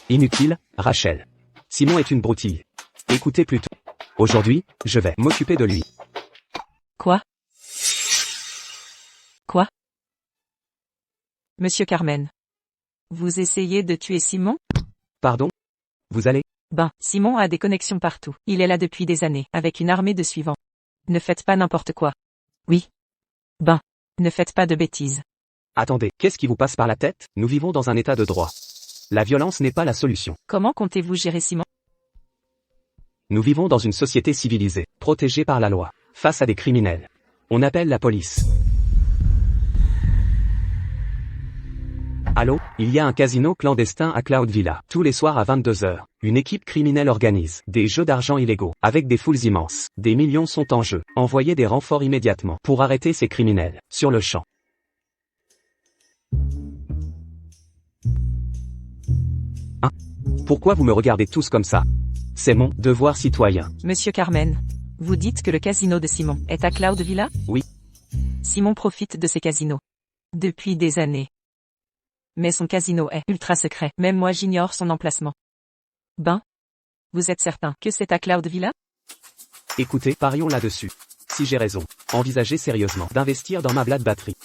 [SPEAKER 2] Inutile, Rachel. Simon est une broutille. Écoutez plutôt. Aujourd'hui, je vais m'occuper de lui.
[SPEAKER 3] Quoi? Quoi? Monsieur Carmen. Vous essayez de tuer Simon?
[SPEAKER 2] Pardon? Vous allez?
[SPEAKER 3] Ben, Simon a des connexions partout. Il est là depuis des années, avec une armée de suivants. Ne faites pas n'importe quoi. Oui. Ben, ne faites pas de bêtises.
[SPEAKER 2] Attendez, qu'est-ce qui vous passe par la tête? Nous vivons dans un état de droit. La violence n'est pas la solution.
[SPEAKER 3] Comment comptez-vous gérer Simon?
[SPEAKER 2] Nous vivons dans une société civilisée, protégée par la loi, face à des criminels. On appelle la police. Allô, il y a un casino clandestin à Cloud Villa. Tous les soirs à 22h, une équipe criminelle organise des jeux d'argent illégaux, avec des foules immenses. Des millions sont en jeu. Envoyez des renforts immédiatement pour arrêter ces criminels, sur le champ. Hein? Pourquoi vous me regardez tous comme ça? C'est mon devoir citoyen.
[SPEAKER 3] Monsieur Carmen. Vous dites que le casino de Simon est à Cloud Villa?
[SPEAKER 2] Oui.
[SPEAKER 3] Simon profite de ces casinos. Depuis des années. Mais son casino est ultra secret. Même moi j'ignore son emplacement. Ben? Vous êtes certain que c'est à Cloud Villa?
[SPEAKER 2] Écoutez, parions là-dessus. Si j'ai raison, envisagez sérieusement d'investir dans ma Blade Battery.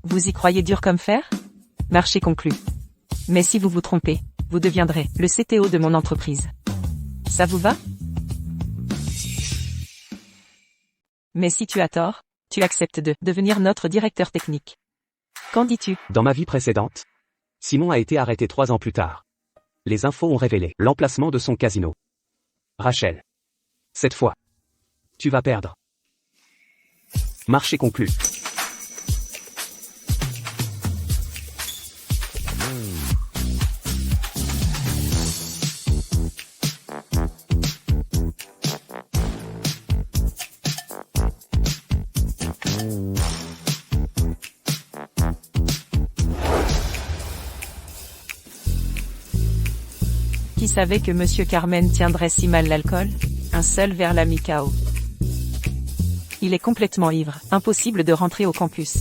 [SPEAKER 3] Vous y croyez dur comme fer? Marché conclu. Mais si vous vous trompez, vous deviendrez le CTO de mon entreprise. Ça vous va? Mais si tu as tort, tu acceptes de devenir notre directeur technique. Qu'en dis-tu?
[SPEAKER 2] Dans ma vie précédente, Simon a été arrêté 3 ans plus tard. Les infos ont révélé l'emplacement de son casino. Rachel. Cette fois, tu vas perdre. Marché conclu.
[SPEAKER 3] Qui savait que Monsieur Carmen tiendrait si mal l'alcool? Un seul verre l'a mis KO. Il est complètement ivre, impossible de rentrer au campus.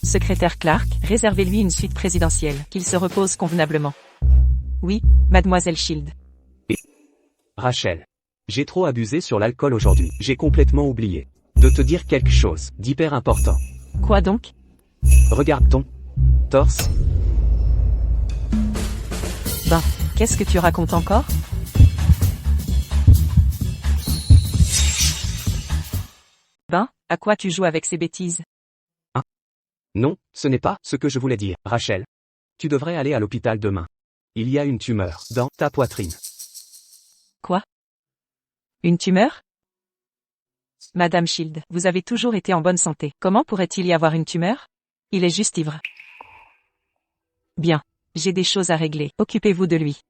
[SPEAKER 3] Secrétaire Clark, réservez-lui une suite présidentielle, qu'il se repose convenablement. Oui, mademoiselle Shield.
[SPEAKER 2] Rachel. J'ai trop abusé sur l'alcool aujourd'hui. J'ai complètement oublié de te dire quelque chose d'hyper important.
[SPEAKER 3] Quoi donc?
[SPEAKER 2] Regarde ton torse.
[SPEAKER 3] Ben, qu'est-ce que tu racontes encore? Ben, à quoi tu joues avec ces bêtises?
[SPEAKER 2] Non, ce n'est pas ce que je voulais dire, Rachel. Tu devrais aller à l'hôpital demain. Il y a une tumeur dans ta poitrine.
[SPEAKER 3] Quoi? Une tumeur? Madame Shield, vous avez toujours été en bonne santé. Comment pourrait-il y avoir une tumeur? Il est juste ivre. Bien. J'ai des choses à régler. Occupez-vous de lui.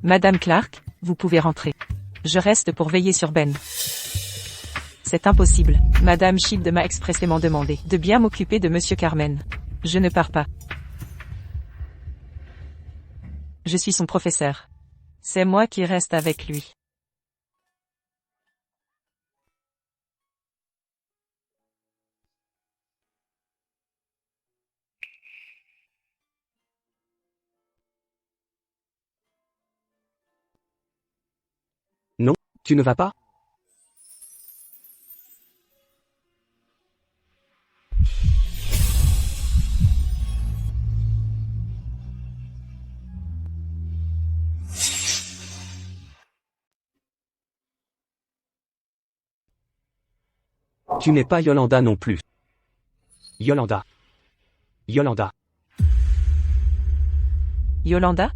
[SPEAKER 3] Madame Clark, vous pouvez rentrer. Je reste pour veiller sur Ben. C'est impossible. Madame Shield m'a expressément demandé de bien m'occuper de Monsieur Carmen. Je ne pars pas. Je suis son professeur. C'est moi qui reste avec lui.
[SPEAKER 2] Non, tu ne vas pas? Tu n'es pas Yolanda non plus. Yolanda. Yolanda.
[SPEAKER 3] Yolanda?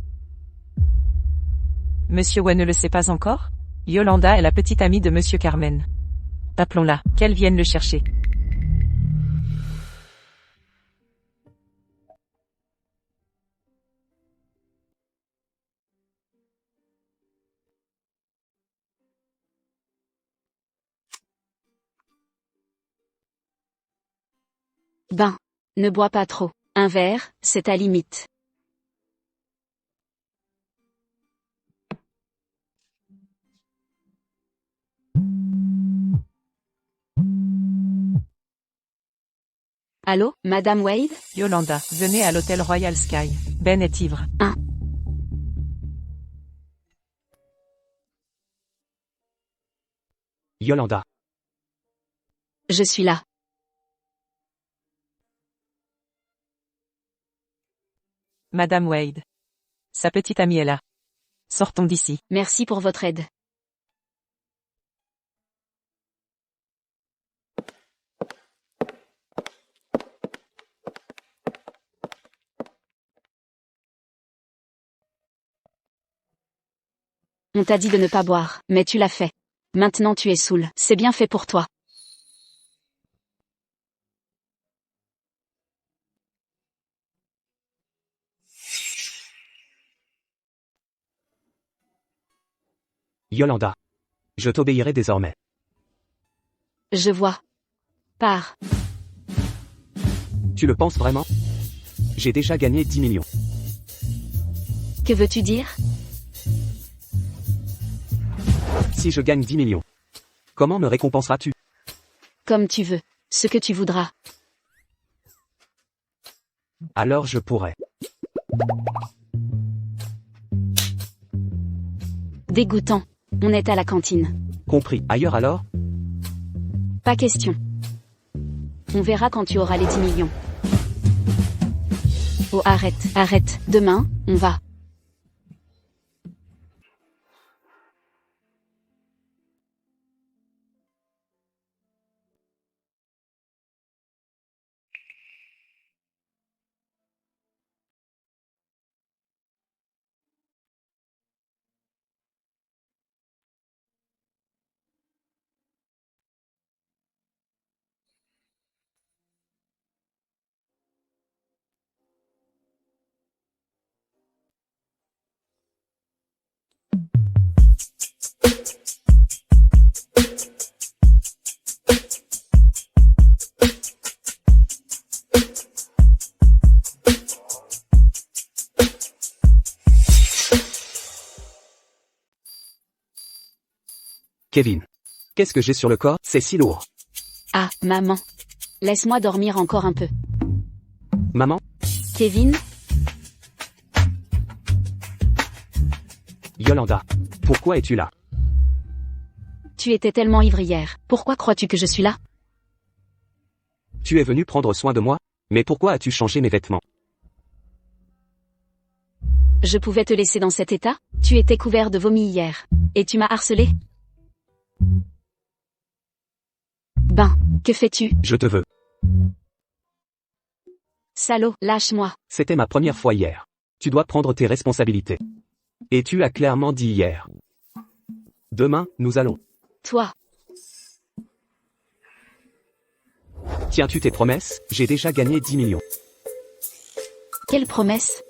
[SPEAKER 3] Monsieur Way ne le sait pas encore? Yolanda est la petite amie de Monsieur Carmen. Appelons-la, qu'elle vienne le chercher.
[SPEAKER 4] Ben, ne bois pas trop. Un verre, c'est ta limite. Allô, Madame Wade?
[SPEAKER 3] Yolanda, venez à l'hôtel Royal Sky. Ben est ivre.
[SPEAKER 2] Yolanda.
[SPEAKER 4] Je suis là.
[SPEAKER 3] Madame Wade. Sa petite amie est là. Sortons d'ici.
[SPEAKER 4] Merci pour votre aide. On t'a dit de ne pas boire, mais tu l'as fait. Maintenant tu es saoul. C'est bien fait pour toi.
[SPEAKER 2] Yolanda. Je t'obéirai désormais.
[SPEAKER 4] Je vois. Pars.
[SPEAKER 2] Tu le penses vraiment? J'ai déjà gagné 10 millions.
[SPEAKER 4] Que veux-tu dire?
[SPEAKER 2] Si je gagne 10 millions, comment me récompenseras-tu?
[SPEAKER 4] Comme tu veux. Ce que tu voudras.
[SPEAKER 2] Alors je pourrais.
[SPEAKER 4] Dégoûtant. On est à la cantine.
[SPEAKER 2] Compris. Ailleurs alors?
[SPEAKER 4] Pas question. On verra quand tu auras les 10 millions. Oh arrête. Demain, on va.
[SPEAKER 2] Kevin. Qu'est-ce que j'ai sur le corps? C'est si lourd.
[SPEAKER 4] Ah, maman. Laisse-moi dormir encore un peu.
[SPEAKER 2] Maman?
[SPEAKER 4] Kevin?
[SPEAKER 2] Yolanda. Pourquoi es-tu là?
[SPEAKER 4] Tu étais tellement ivre hier. Pourquoi crois-tu que je suis là?
[SPEAKER 2] Tu es venu prendre soin de moi? Mais pourquoi as-tu changé mes vêtements?
[SPEAKER 4] Je pouvais te laisser dans cet état? Tu étais couvert de vomi hier. Et tu m'as harcelé? Ben, que fais-tu?
[SPEAKER 2] Je te veux.
[SPEAKER 4] Salaud, lâche-moi.
[SPEAKER 2] C'était ma première fois hier. Tu dois prendre tes responsabilités. Et tu as clairement dit hier. Demain, nous allons.
[SPEAKER 4] Toi.
[SPEAKER 2] Tiens-tu tes promesses? J'ai déjà gagné 10 millions.
[SPEAKER 4] Quelle promesse?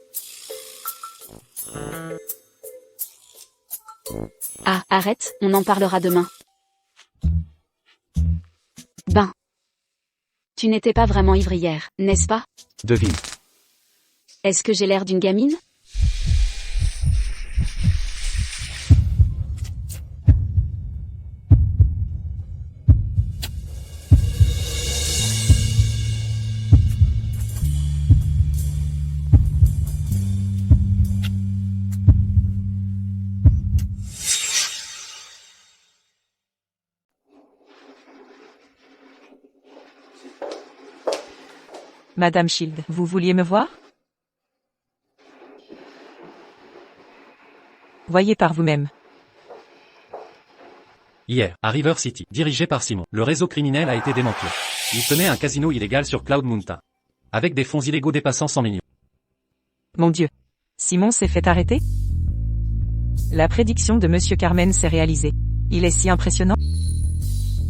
[SPEAKER 4] Ah, arrête, on en parlera demain. Ben. Tu n'étais pas vraiment ivre hier, n'est-ce pas?
[SPEAKER 2] Devine.
[SPEAKER 4] Est-ce que j'ai l'air d'une gamine?
[SPEAKER 3] Madame Shield, vous vouliez me voir? Voyez par vous-même.
[SPEAKER 1] Hier, à River City, dirigé par Simon, le réseau criminel a été démantelé. Il tenait un casino illégal sur Cloud Mountain. Avec des fonds illégaux dépassant 100 millions.
[SPEAKER 3] Mon Dieu. Simon s'est fait arrêter? La prédiction de Monsieur Carmen s'est réalisée. Il est si impressionnant.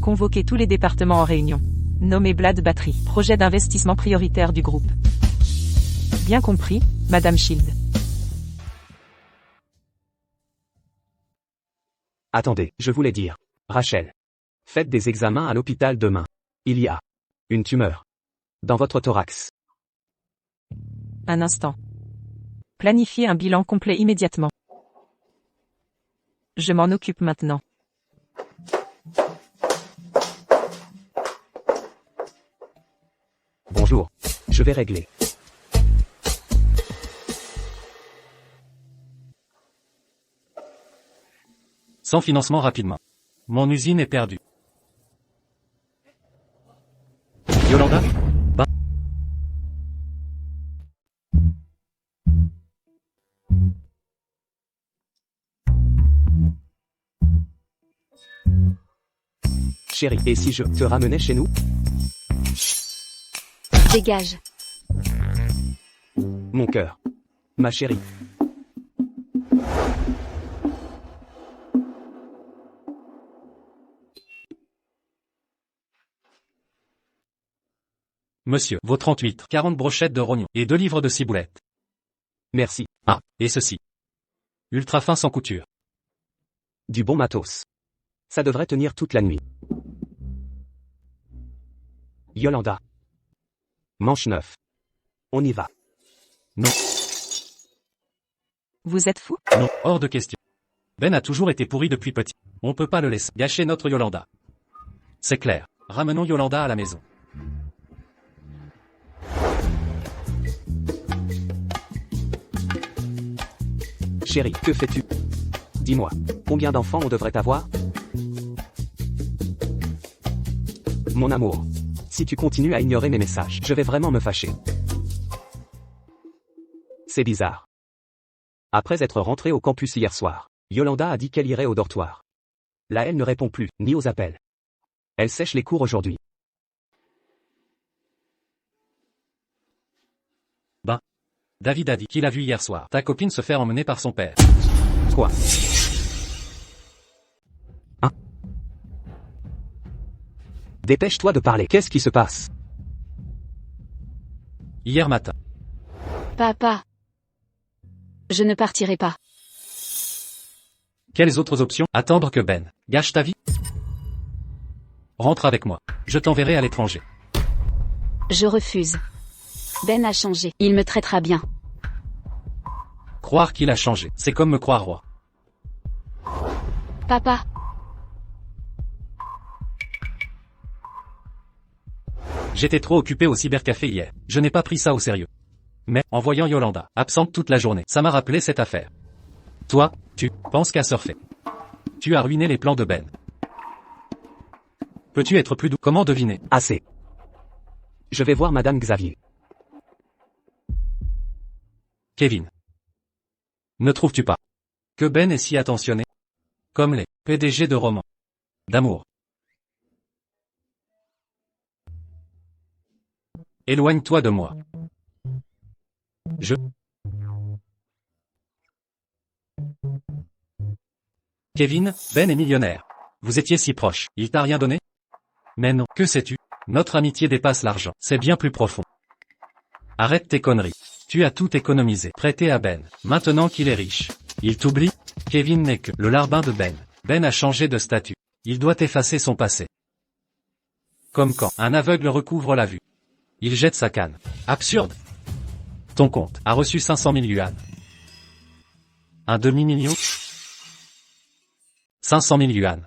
[SPEAKER 3] Convoquez tous les départements en réunion. Nommé Blad Battery, projet d'investissement prioritaire du groupe. Bien compris, Madame Shield.
[SPEAKER 2] Attendez, je voulais dire. Rachel. Faites des examens à l'hôpital demain. Il y a une tumeur dans votre thorax.
[SPEAKER 3] Un instant. Planifiez un bilan complet immédiatement. Je m'en occupe maintenant.
[SPEAKER 2] Bonjour. Je vais régler.
[SPEAKER 1] Sans financement rapidement. Mon usine est perdue. Yolanda?
[SPEAKER 2] Chérie, et si je te ramenais chez nous?
[SPEAKER 4] Dégage.
[SPEAKER 2] Mon cœur. Ma chérie.
[SPEAKER 1] Monsieur, vos 38, 40 brochettes de rognons, et 2 livres de ciboulettes.
[SPEAKER 2] Merci.
[SPEAKER 1] Ah, et ceci. Ultra fin sans couture.
[SPEAKER 2] Du bon matos. Ça devrait tenir toute la nuit. Yolanda. Manche 9. On y va.
[SPEAKER 1] Non,
[SPEAKER 3] Vous êtes fou?
[SPEAKER 1] non, hors de question. Ben a toujours été pourri depuis petit. On peut pas le laisser gâcher notre Yolanda. C'est clair. Ramenons Yolanda à la maison.
[SPEAKER 2] Chérie, que fais-tu? Dis-moi, combien d'enfants on devrait avoir? Mon amour, si tu continues à ignorer mes messages, je vais vraiment me fâcher. C'est bizarre. Après être rentrée au campus hier soir, Yolanda a dit qu'elle irait au dortoir. Là, elle ne répond plus, ni aux appels. Elle sèche les cours aujourd'hui.
[SPEAKER 1] David a dit qu'il a vu hier soir ta copine se faire emmener par son père.
[SPEAKER 2] Quoi? Hein? Dépêche-toi de parler, qu'est-ce qui se passe?
[SPEAKER 1] Hier matin.
[SPEAKER 4] Papa. Je ne partirai pas.
[SPEAKER 1] Quelles autres options? Attendre que Ben gâche ta vie? Rentre avec moi. Je t'enverrai à l'étranger.
[SPEAKER 4] Je refuse. Ben a changé. Il me traitera bien.
[SPEAKER 1] Croire qu'il a changé, c'est comme me croire roi.
[SPEAKER 4] Papa.
[SPEAKER 1] J'étais trop occupé au cybercafé hier. Je n'ai pas pris ça au sérieux. Mais, en voyant Yolanda, absente toute la journée, ça m'a rappelé cette affaire. Toi, tu penses qu'à surfer. Tu as ruiné les plans de Ben. Peux-tu être plus doux? Comment deviner?
[SPEAKER 2] Assez. Je vais voir Madame Xavier.
[SPEAKER 1] Kevin. Ne trouves-tu pas que Ben est si attentionné? Comme les PDG de romans d'amour. Éloigne-toi de moi. Kevin, Ben est millionnaire. Vous étiez si proches, il t'a rien donné? Mais non, que sais-tu? Notre amitié dépasse l'argent, c'est bien plus profond. Arrête tes conneries. Tu as tout économisé, prêté à Ben. Maintenant qu'il est riche, il t'oublie? Kevin n'est que le larbin de Ben. Ben a changé de statut. Il doit effacer son passé. Comme quand un aveugle recouvre la vue. Il jette sa canne. Absurde. Ton compte a reçu 500 000 yuan. Un demi-million? 500 000 yuan.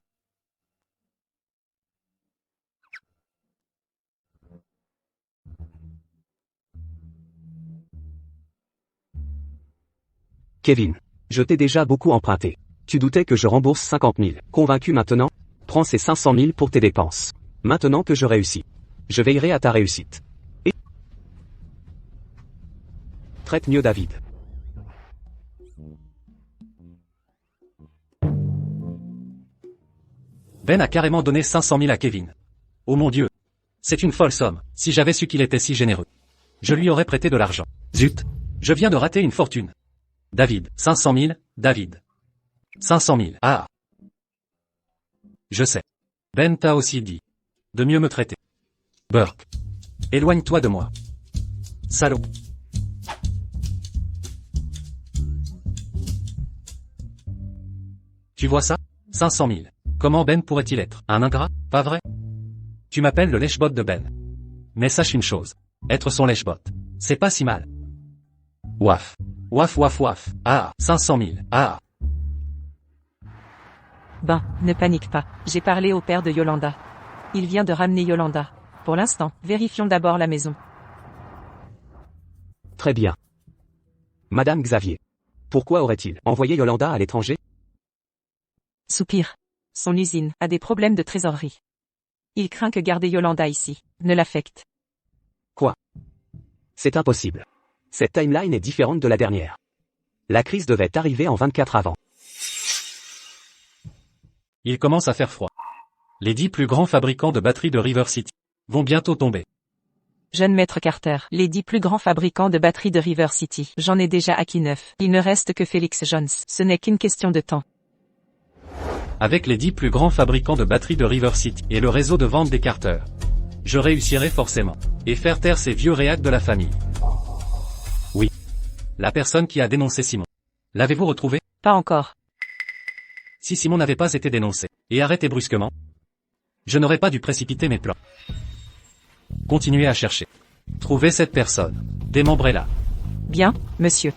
[SPEAKER 2] Kevin, je t'ai déjà beaucoup emprunté. Tu doutais que je rembourse 50 000. Convaincu maintenant? Prends ces 500 000 pour tes dépenses. Maintenant que je réussis. Je veillerai à ta réussite. Et traite mieux David.
[SPEAKER 1] Ben a carrément donné 500 000 à Kevin. Oh mon Dieu. C'est une folle somme. Si j'avais su qu'il était si généreux, je lui aurais prêté de l'argent. Zut. Je viens de rater une fortune. David, 500 000, David. 500 000, ah. Je sais. Ben t'a aussi dit de mieux me traiter. Burke. Éloigne-toi de moi. Salaud. Tu vois ça? 500 000. Comment Ben pourrait-il être un ingrat, pas vrai? Tu m'appelles le lèche-bot de Ben. Mais sache une chose. Être son lèche-bot, c'est pas si mal. Ouaf. Ouaf ouaf ouaf. Ah, 500 000. Ah.
[SPEAKER 3] Ben, ne panique pas. J'ai parlé au père de Yolanda. Il vient de ramener Yolanda. Pour l'instant, vérifions d'abord la maison.
[SPEAKER 2] Très bien. Madame Xavier. Pourquoi aurait-il envoyé Yolanda à l'étranger?
[SPEAKER 3] Soupir. Son usine a des problèmes de trésorerie. Il craint que garder Yolanda ici ne l'affecte.
[SPEAKER 2] Quoi? C'est impossible. Cette timeline est différente de la dernière. La crise devait arriver en 24 avant.
[SPEAKER 1] Il commence à faire froid. Les 10 plus grands fabricants de batteries de River City vont bientôt tomber.
[SPEAKER 3] Jeune maître Carter, les 10 plus grands fabricants de batteries de River City. J'en ai déjà acquis 9. Il ne reste que Felix Jones. Ce n'est qu'une question de temps.
[SPEAKER 1] Avec les 10 plus grands fabricants de batteries de River City et le réseau de vente des Carter, je réussirai forcément. Et faire taire ces vieux réacs de la famille. Oui. La personne qui a dénoncé Simon. L'avez-vous retrouvé?
[SPEAKER 3] Pas encore.
[SPEAKER 1] Si Simon n'avait pas été dénoncé et arrêté brusquement, je n'aurais pas dû précipiter mes plans. Continuez à chercher. Trouvez cette personne. Démembrez-la.
[SPEAKER 3] Bien, monsieur.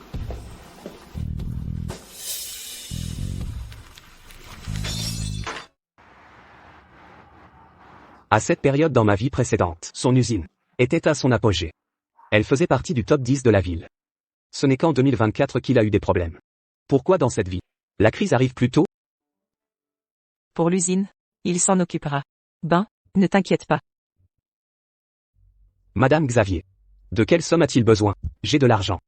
[SPEAKER 2] À cette période dans ma vie précédente, son usine était à son apogée. Elle faisait partie du top 10 de la ville. Ce n'est qu'en 2024 qu'il a eu des problèmes. Pourquoi dans cette vie? La crise arrive plus tôt?
[SPEAKER 3] Pour l'usine, il s'en occupera. Ben, ne t'inquiète pas.
[SPEAKER 2] Madame Xavier. De quelle somme a-t-il besoin? J'ai de l'argent.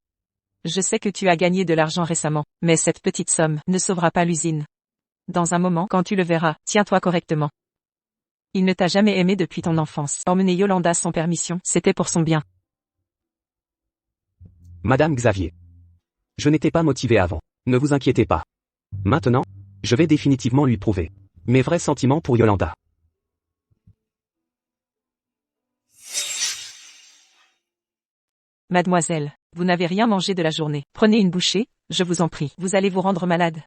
[SPEAKER 3] Je sais que tu as gagné de l'argent récemment, mais cette petite somme ne sauvera pas l'usine. Dans un moment, quand tu le verras, tiens-toi correctement. Il ne t'a jamais aimé depuis ton enfance. Emmener Yolanda sans permission, c'était pour son bien.
[SPEAKER 2] Madame Xavier. Je n'étais pas motivé avant. Ne vous inquiétez pas. Maintenant, je vais définitivement lui prouver mes vrais sentiments pour Yolanda.
[SPEAKER 3] Mademoiselle, vous n'avez rien mangé de la journée. Prenez une bouchée, je vous en prie. Vous allez vous rendre malade.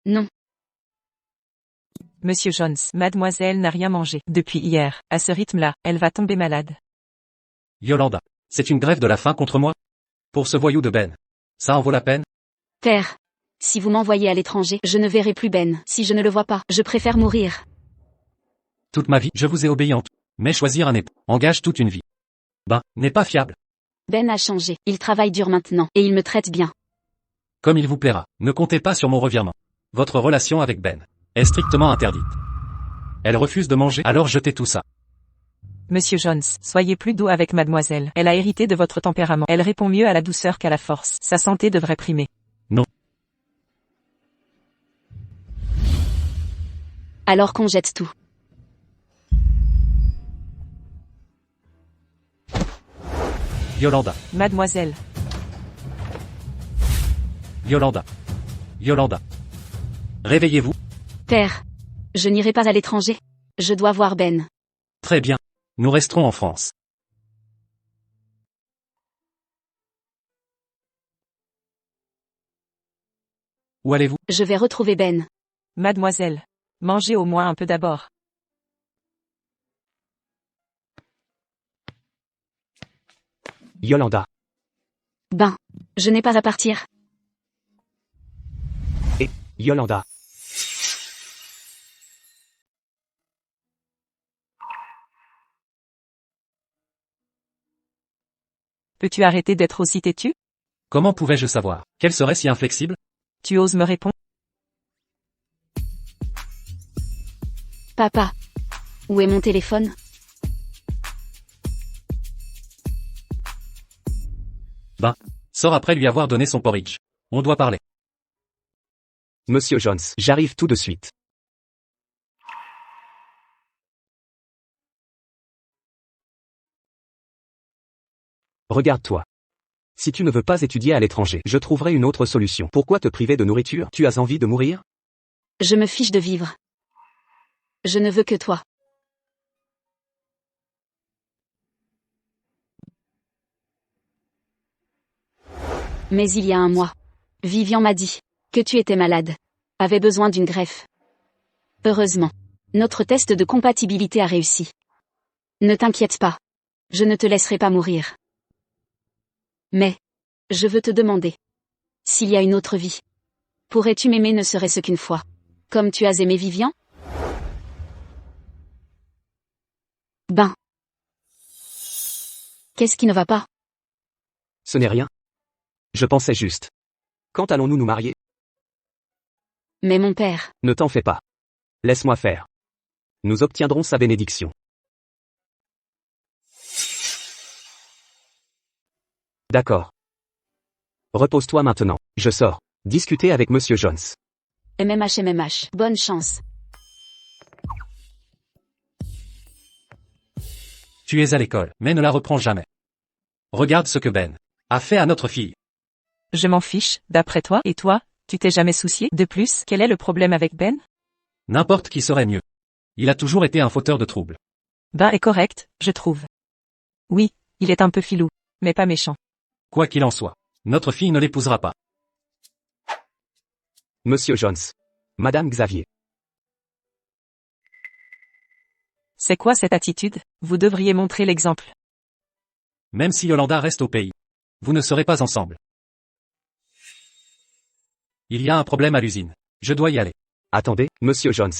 [SPEAKER 4] Non.
[SPEAKER 3] Monsieur Jones, mademoiselle n'a rien mangé depuis hier. À ce rythme-là, elle va tomber malade.
[SPEAKER 1] Yolanda. C'est une grève de la faim contre moi? Pour ce voyou de Ben. Ça en vaut la peine?
[SPEAKER 4] Père. Si vous m'envoyez à l'étranger, je ne verrai plus Ben. Si je ne le vois pas, je préfère mourir.
[SPEAKER 1] Toute ma vie, je vous ai obéi en tout. Mais choisir un époux engage toute une vie. Ben, n'est pas fiable.
[SPEAKER 4] Ben a changé. Il travaille dur maintenant, et il me traite bien.
[SPEAKER 1] Comme il vous plaira. Ne comptez pas sur mon revirement. Votre relation avec Ben est strictement interdite. Elle refuse de manger, alors jetez tout ça.
[SPEAKER 3] Monsieur Jones, soyez plus doux avec mademoiselle. Elle a hérité de votre tempérament. Elle répond mieux à la douceur qu'à la force. Sa santé devrait primer.
[SPEAKER 1] Non.
[SPEAKER 4] Alors qu'on jette tout.
[SPEAKER 1] Yolanda.
[SPEAKER 3] Mademoiselle.
[SPEAKER 1] Yolanda. Yolanda. Réveillez-vous.
[SPEAKER 4] Père. Je n'irai pas à l'étranger. Je dois voir Ben.
[SPEAKER 1] Très bien. Nous resterons en France. Où allez-vous?
[SPEAKER 4] Je vais retrouver Ben.
[SPEAKER 3] Mademoiselle. Mangez au moins un peu d'abord.
[SPEAKER 2] Yolanda.
[SPEAKER 4] Ben. Je n'ai pas à partir.
[SPEAKER 2] Et, Yolanda.
[SPEAKER 3] Peux-tu arrêter d'être aussi têtu?
[SPEAKER 1] Comment pouvais-je savoir qu'elle serait si inflexible?
[SPEAKER 3] Tu oses me répondre?
[SPEAKER 4] Papa. Où est mon téléphone?
[SPEAKER 1] Ben, sors après lui avoir donné son porridge. On doit parler.
[SPEAKER 2] Monsieur Jones, j'arrive tout de suite. Regarde-toi. Si tu ne veux pas étudier à l'étranger, je trouverai une autre solution. Pourquoi te priver de nourriture? Tu as envie de mourir?
[SPEAKER 4] Je me fiche de vivre. Je ne veux que toi. Mais il y a un mois, Vivian m'a dit que tu étais malade. Avait besoin d'une greffe. Heureusement, notre test de compatibilité a réussi. Ne t'inquiète pas. Je ne te laisserai pas mourir. Mais, je veux te demander. S'il y a une autre vie. Pourrais-tu m'aimer ne serait-ce qu'une fois? Comme tu as aimé Vivian? Ben. Qu'est-ce qui ne va pas?
[SPEAKER 2] Ce n'est rien. Je pensais juste. Quand allons-nous nous marier?
[SPEAKER 4] Mais mon père.
[SPEAKER 2] Ne t'en fais pas. Laisse-moi faire. Nous obtiendrons sa bénédiction. D'accord. Repose-toi maintenant. Je sors. Discuter avec Monsieur Jones.
[SPEAKER 4] MMH. Bonne chance.
[SPEAKER 1] Tu es à l'école, mais ne la reprends jamais. Regarde ce que Ben a fait à notre fille.
[SPEAKER 3] Je m'en fiche, d'après toi, et toi, tu t'es jamais soucié? De plus, quel est le problème avec Ben?
[SPEAKER 1] N'importe qui serait mieux. Il a toujours été un fauteur de troubles.
[SPEAKER 3] Ben est correct, je trouve. Oui, il est un peu filou, mais pas méchant.
[SPEAKER 1] Quoi qu'il en soit, notre fille ne l'épousera pas.
[SPEAKER 2] Monsieur Jones. Madame Xavier.
[SPEAKER 3] C'est quoi cette attitude? Vous devriez montrer l'exemple.
[SPEAKER 1] Même si Yolanda reste au pays. Vous ne serez pas ensemble. Il y a un problème à l'usine. Je dois y aller.
[SPEAKER 2] Attendez, monsieur Jones.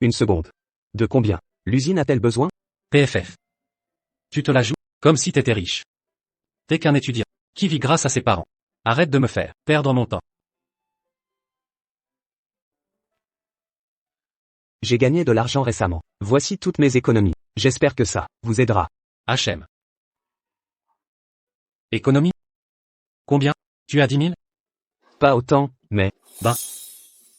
[SPEAKER 2] Une seconde. De combien? L'usine a-t-elle besoin?
[SPEAKER 1] PFF. Tu te la joues, comme si t'étais riche. T'es qu'un étudiant, qui vit grâce à ses parents. Arrête de me faire perdre mon temps.
[SPEAKER 2] J'ai gagné de l'argent récemment. Voici toutes mes économies. J'espère que ça vous aidera.
[SPEAKER 1] HM. Économie? Combien? Tu as 10 000?
[SPEAKER 2] Pas autant, mais...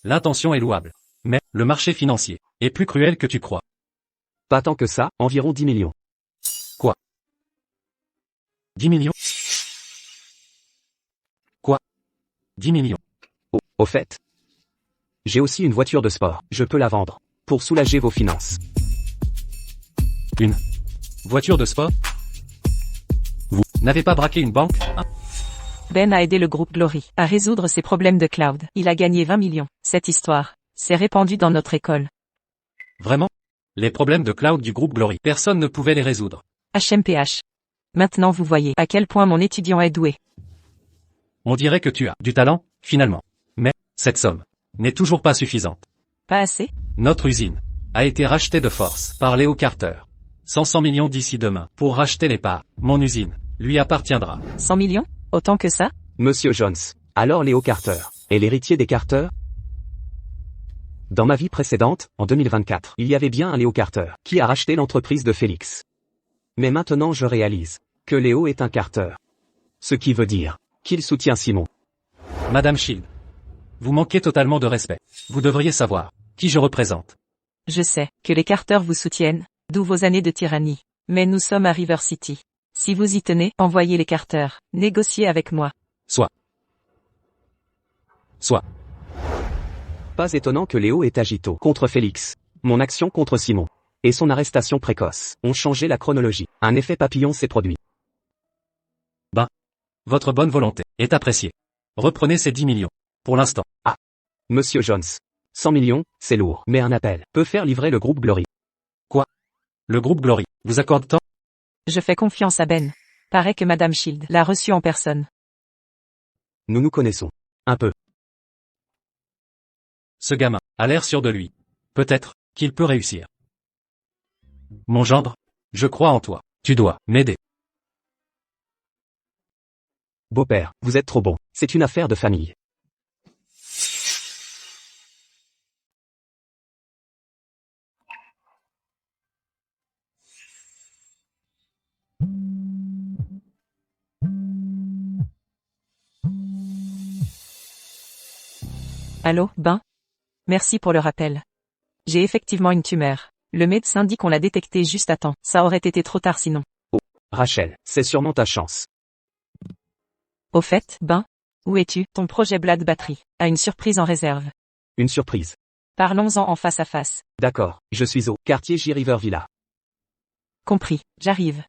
[SPEAKER 1] L'intention est louable. Mais, le marché financier, est plus cruel que tu crois.
[SPEAKER 2] Pas tant que ça, environ 10 millions.
[SPEAKER 1] 10 millions? Quoi? 10 millions.
[SPEAKER 2] Au fait. J'ai aussi une voiture de sport. Je peux la vendre. Pour soulager vos finances.
[SPEAKER 1] Une voiture de sport? Vous n'avez pas braqué une banque, hein?
[SPEAKER 3] Ben a aidé le groupe Glory à résoudre ses problèmes de cloud. Il a gagné 20 millions. Cette histoire s'est répandue dans notre école.
[SPEAKER 1] Vraiment? Les problèmes de cloud du groupe Glory, personne ne pouvait les résoudre.
[SPEAKER 3] HMPH. Maintenant vous voyez à quel point mon étudiant est doué.
[SPEAKER 1] On dirait que tu as du talent, finalement. Mais, cette somme n'est toujours pas suffisante.
[SPEAKER 3] Pas assez?
[SPEAKER 1] Notre usine a été rachetée de force par Léo Carter. 100 millions d'ici demain pour racheter les parts. Mon usine lui appartiendra.
[SPEAKER 3] 100 millions? Autant que ça?
[SPEAKER 2] Monsieur Jones. Alors Léo Carter est l'héritier des Carter? Dans ma vie précédente, en 2024, il y avait bien un Léo Carter qui a racheté l'entreprise de Félix. Mais maintenant je réalise que Léo est un Carter. Ce qui veut dire qu'il soutient Simon.
[SPEAKER 1] Madame Shield. Vous manquez totalement de respect. Vous devriez savoir qui je représente.
[SPEAKER 3] Je sais que les Carter vous soutiennent, d'où vos années de tyrannie. Mais nous sommes à River City. Si vous y tenez, envoyez les Carter. Négociez avec moi.
[SPEAKER 1] Soit.
[SPEAKER 2] Pas étonnant que Léo ait agito contre Félix. Mon action contre Simon et son arrestation précoce ont changé la chronologie. Un effet papillon s'est produit.
[SPEAKER 1] Votre bonne volonté est appréciée. Reprenez ces 10 millions. Pour l'instant.
[SPEAKER 2] Monsieur Jones. 100 millions, c'est lourd. Mais un appel peut faire livrer le groupe Glory.
[SPEAKER 1] Le groupe Glory vous accorde tant?
[SPEAKER 3] Je fais confiance à Ben. Paraît que Madame Shield l'a reçu en personne.
[SPEAKER 2] Nous nous connaissons. Un peu.
[SPEAKER 1] Ce gamin a l'air sûr de lui. Peut-être qu'il peut réussir. Mon gendre, je crois en toi. Tu dois m'aider.
[SPEAKER 2] Beau-père, vous êtes trop bon. C'est une affaire de famille.
[SPEAKER 3] Allô, Ben? Merci pour le rappel. J'ai effectivement une tumeur. Le médecin dit qu'on l'a détectée juste à temps. Ça aurait été trop tard sinon.
[SPEAKER 2] Rachel, c'est sûrement ta chance.
[SPEAKER 3] Au fait, Ben? Où es-tu? Ton projet Blade Battery a une surprise en réserve.
[SPEAKER 2] Une surprise.
[SPEAKER 3] Parlons-en en face à face.
[SPEAKER 2] D'accord, je suis au quartier J-River Villa.
[SPEAKER 3] Compris, j'arrive.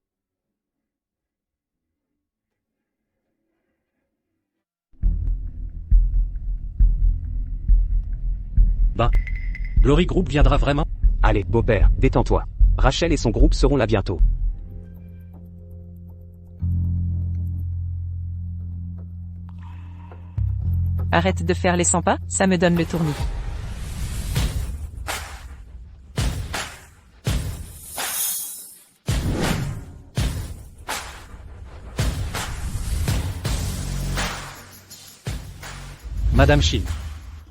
[SPEAKER 1] Glory Group viendra vraiment?
[SPEAKER 2] Allez, beau-père, détends-toi. Rachel et son groupe seront là bientôt.
[SPEAKER 3] Arrête de faire les 100 pas, ça me donne le tournis.
[SPEAKER 1] Madame Shield.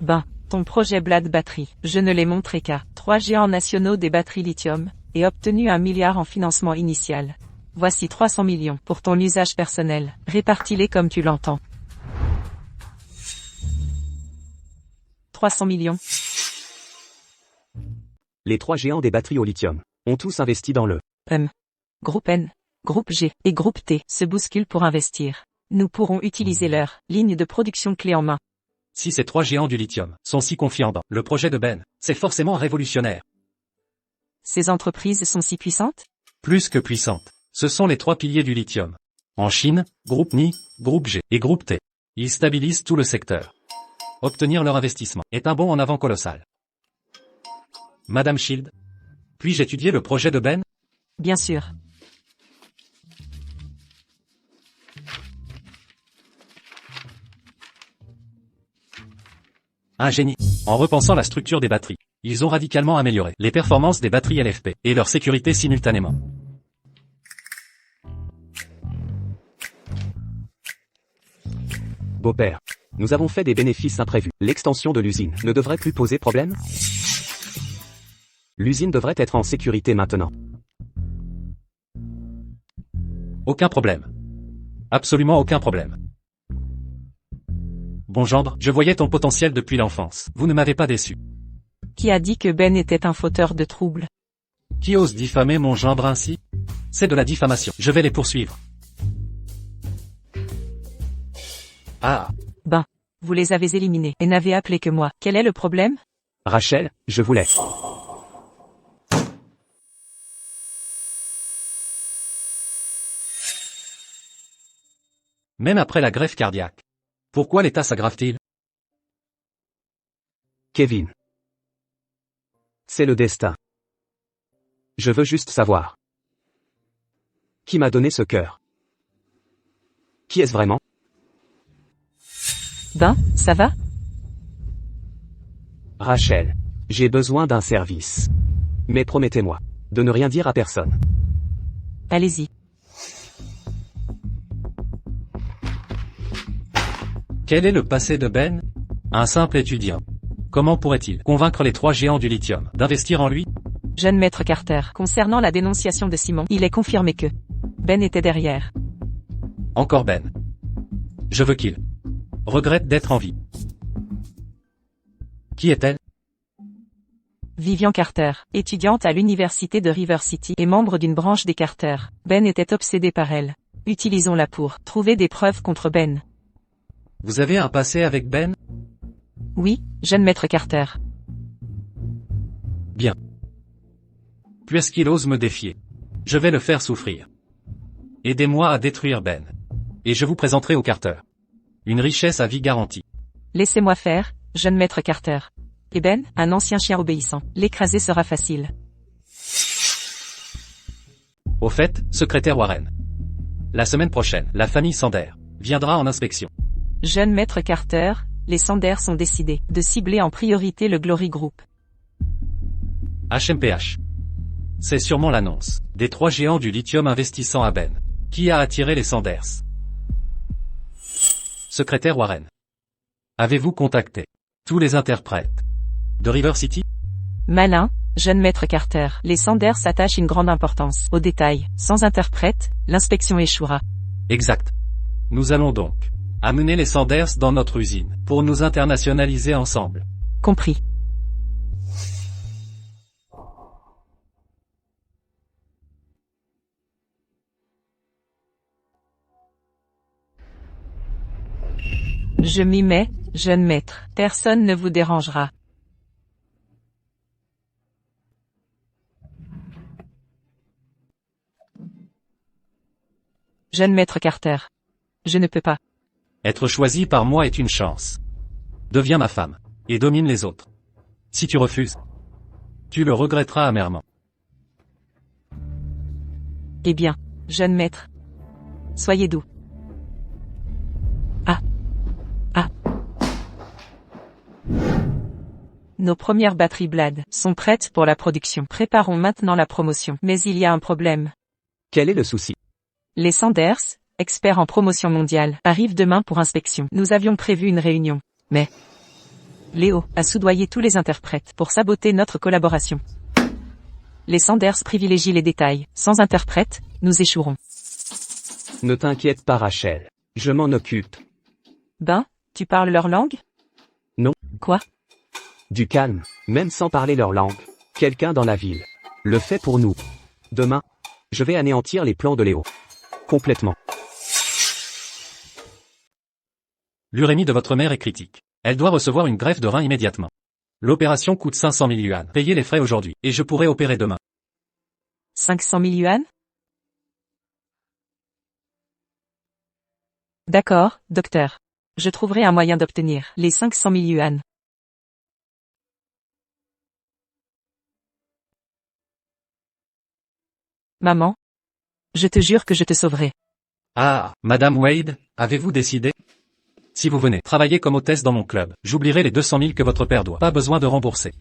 [SPEAKER 3] Ben, ton projet Blade Battery, je ne l'ai montré qu'à 3 géants nationaux des batteries lithium, et obtenu 1 milliard en financement initial. Voici 300 millions pour ton usage personnel, répartis-les comme tu l'entends. 300 millions.
[SPEAKER 2] Les 3 géants des batteries au lithium ont tous investi dans le
[SPEAKER 3] Groupe N, Groupe G et Groupe T se bousculent pour investir. Nous pourrons utiliser leur ligne de production clé en main.
[SPEAKER 1] Si ces 3 géants du lithium sont si confiants dans le projet de Ben, c'est forcément révolutionnaire.
[SPEAKER 3] Ces entreprises sont si puissantes?
[SPEAKER 1] Plus que puissantes. Ce sont les 3 piliers du lithium. En Chine, Groupe Ni, Groupe G et Groupe T. Ils stabilisent tout le secteur. Obtenir leur investissement est un bond en avant colossal. Madame Shield, puis-je étudier le projet de Ben?
[SPEAKER 3] Bien sûr.
[SPEAKER 1] Un génie. En repensant la structure des batteries, ils ont radicalement amélioré les performances des batteries LFP et leur sécurité simultanément.
[SPEAKER 2] Beau-père, nous avons fait des bénéfices imprévus. L'extension de l'usine ne devrait plus poser problème? L'usine devrait être en sécurité maintenant.
[SPEAKER 1] Aucun problème. Absolument aucun problème. Bon gendre, je voyais ton potentiel depuis l'enfance. Vous ne m'avez pas déçu.
[SPEAKER 3] Qui a dit que Ben était un fauteur de troubles?
[SPEAKER 1] Qui ose diffamer mon gendre ainsi? C'est de la diffamation. Je vais les poursuivre. Ah.
[SPEAKER 3] Ben, vous les avez éliminés et n'avez appelé que moi. Quel est le problème?
[SPEAKER 2] Rachel, je voulais.
[SPEAKER 1] Même après la greffe cardiaque. Pourquoi l'état s'aggrave-t-il?
[SPEAKER 2] Kevin. C'est le destin. Je veux juste savoir. Qui m'a donné ce cœur? Qui est-ce vraiment?
[SPEAKER 3] Ben, ça va?
[SPEAKER 2] Rachel, j'ai besoin d'un service. Mais promettez-moi de ne rien dire à personne.
[SPEAKER 3] Allez-y.
[SPEAKER 1] Quel est le passé de Ben? Un simple étudiant. Comment pourrait-il convaincre les 3 géants du lithium d'investir en lui?
[SPEAKER 3] Jeune maître Carter, concernant la dénonciation de Simon, il est confirmé que Ben était derrière.
[SPEAKER 1] Encore Ben. Je veux qu'il regrette d'être en vie. Qui est-elle?
[SPEAKER 3] Vivian Carter, étudiante à l'université de River City et membre d'une branche des Carter. Ben était obsédé par elle. Utilisons-la pour trouver des preuves contre Ben.
[SPEAKER 1] Vous avez un passé avec Ben?
[SPEAKER 3] Oui, jeune maître Carter.
[SPEAKER 1] Bien. Puisqu'il ose me défier, je vais le faire souffrir. Aidez-moi à détruire Ben. Et je vous présenterai au Carter une richesse à vie garantie.
[SPEAKER 3] Laissez-moi faire, jeune maître Carter. Et Ben, un ancien chien obéissant. L'écraser sera facile.
[SPEAKER 1] Au fait, secrétaire Warren. La semaine prochaine, la famille Sander viendra en inspection.
[SPEAKER 3] Jeune maître Carter, les Sanders ont décidé de cibler en priorité le Glory Group.
[SPEAKER 1] HMPH. C'est sûrement l'annonce des 3 géants du lithium investissant à Ben qui a attiré les Sanders. Secrétaire Warren. Avez-vous contacté tous les interprètes de River City?
[SPEAKER 3] Malin, jeune maître Carter. Les Sanders attachent une grande importance aux détails. Sans interprète, l'inspection échouera.
[SPEAKER 1] Exact. Nous allons donc amener les Sanders dans notre usine pour nous internationaliser ensemble.
[SPEAKER 3] Compris. Je m'y mets, jeune maître. Personne ne vous dérangera. Jeune maître Carter. Je ne peux pas.
[SPEAKER 1] Être choisi par moi est une chance. Deviens ma femme et domine les autres. Si tu refuses, tu le regretteras amèrement.
[SPEAKER 3] Eh bien, jeune maître. Soyez doux. Ah. Ah. Nos premières batteries Blade sont prêtes pour la production. Préparons maintenant la promotion. Mais il y a un problème.
[SPEAKER 2] Quel est le souci?
[SPEAKER 3] Les Sanders, experts en promotion mondiale, arrivent demain pour inspection. Nous avions prévu une réunion. Mais Léo a soudoyé tous les interprètes pour saboter notre collaboration. Les Sanders privilégient les détails. Sans interprète, nous échouerons.
[SPEAKER 2] Ne t'inquiète pas Rachel. Je m'en occupe.
[SPEAKER 3] Ben, tu parles leur langue?
[SPEAKER 2] Non.
[SPEAKER 3] Quoi?
[SPEAKER 2] Du calme, même sans parler leur langue. Quelqu'un dans la ville le fait pour nous. Demain, je vais anéantir les plans de Léo. Complètement.
[SPEAKER 1] L'urémie de votre mère est critique. Elle doit recevoir une greffe de rein immédiatement. L'opération coûte 500 000 yuan. Payez les frais aujourd'hui, et je pourrai opérer demain.
[SPEAKER 3] 500 000 yuan? D'accord, docteur. Je trouverai un moyen d'obtenir les 500 000 yuan. Maman? Je te jure que je te sauverai.
[SPEAKER 1] Ah, Madame Wade, avez-vous décidé? Si vous venez travailler comme hôtesse dans mon club, j'oublierai les 200 000 que votre père doit. Pas besoin de rembourser.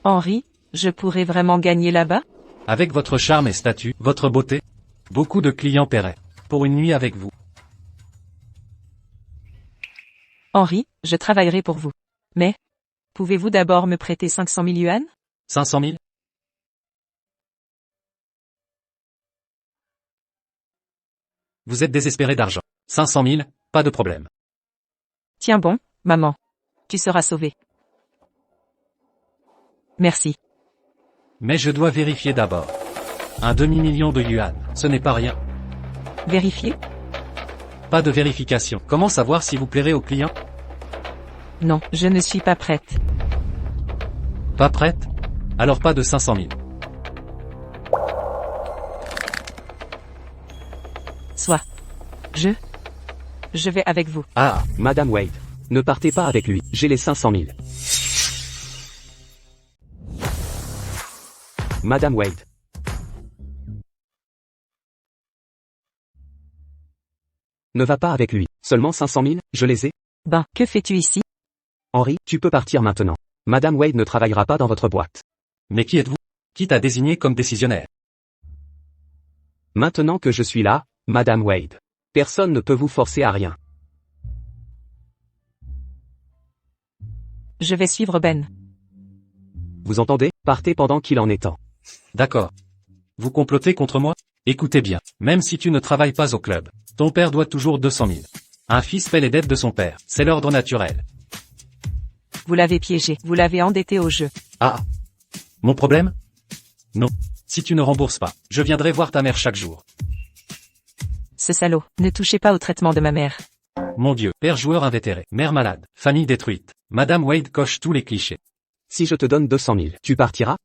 [SPEAKER 3] Henri, je pourrais vraiment gagner là-bas?
[SPEAKER 1] Avec votre charme et statut, votre beauté, beaucoup de clients paieraient pour une nuit avec vous.
[SPEAKER 3] Henri, je travaillerai pour vous. Mais, pouvez-vous d'abord me prêter 500 000 yuan?
[SPEAKER 1] 500 000? Vous êtes désespéré d'argent. 500 000, pas de problème.
[SPEAKER 3] Tiens bon, maman. Tu seras sauvée. Merci.
[SPEAKER 1] Mais je dois vérifier d'abord. Un demi-million de yuan, ce n'est pas rien.
[SPEAKER 3] Vérifiez?
[SPEAKER 1] Pas de vérification. Comment savoir si vous plairez aux clients?
[SPEAKER 3] Non, je ne suis pas prête.
[SPEAKER 1] Pas prête? Alors pas de 500 000.
[SPEAKER 3] Soit. Je vais avec vous.
[SPEAKER 2] Ah, Madame Wade. Ne partez pas avec lui, j'ai les 500 000. Madame Wade. Ne va pas avec lui. Seulement 500 000, je les ai.
[SPEAKER 3] Ben, que fais-tu ici?
[SPEAKER 2] Henri, tu peux partir maintenant. Madame Wade ne travaillera pas dans votre boîte.
[SPEAKER 1] Mais qui êtes-vous? Qui t'a désigné comme décisionnaire?
[SPEAKER 2] Maintenant que je suis là, Madame Wade. Personne ne peut vous forcer à rien.
[SPEAKER 3] Je vais suivre Ben.
[SPEAKER 2] Vous entendez? Partez pendant qu'il en est temps.
[SPEAKER 1] D'accord. Vous complotez contre moi? Écoutez bien, même si tu ne travailles pas au club, ton père doit toujours 200 000. Un fils paie les dettes de son père, c'est l'ordre naturel.
[SPEAKER 3] Vous l'avez piégé, vous l'avez endetté au jeu.
[SPEAKER 1] Ah. Mon problème? Non. Si tu ne rembourses pas, je viendrai voir ta mère chaque jour.
[SPEAKER 3] Ce salaud, ne touchez pas au traitement de ma mère.
[SPEAKER 1] Mon Dieu, père joueur invétéré, mère malade, famille détruite. Madame Wade coche tous les clichés.
[SPEAKER 2] Si je te donne 200 000, tu partiras?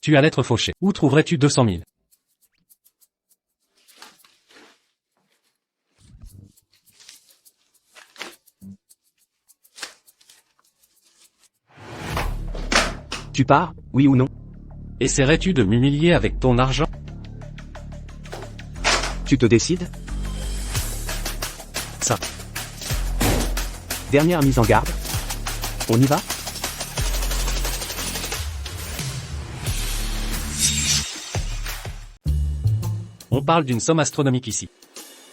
[SPEAKER 1] Tu as l'être fauché. Où trouverais-tu 200 000?
[SPEAKER 2] Tu pars, oui ou non?
[SPEAKER 1] Essaierais-tu de m'humilier avec ton argent?
[SPEAKER 2] Tu te décides?
[SPEAKER 1] Ça.
[SPEAKER 2] Dernière mise en garde. On y va?
[SPEAKER 1] On parle d'une somme astronomique ici.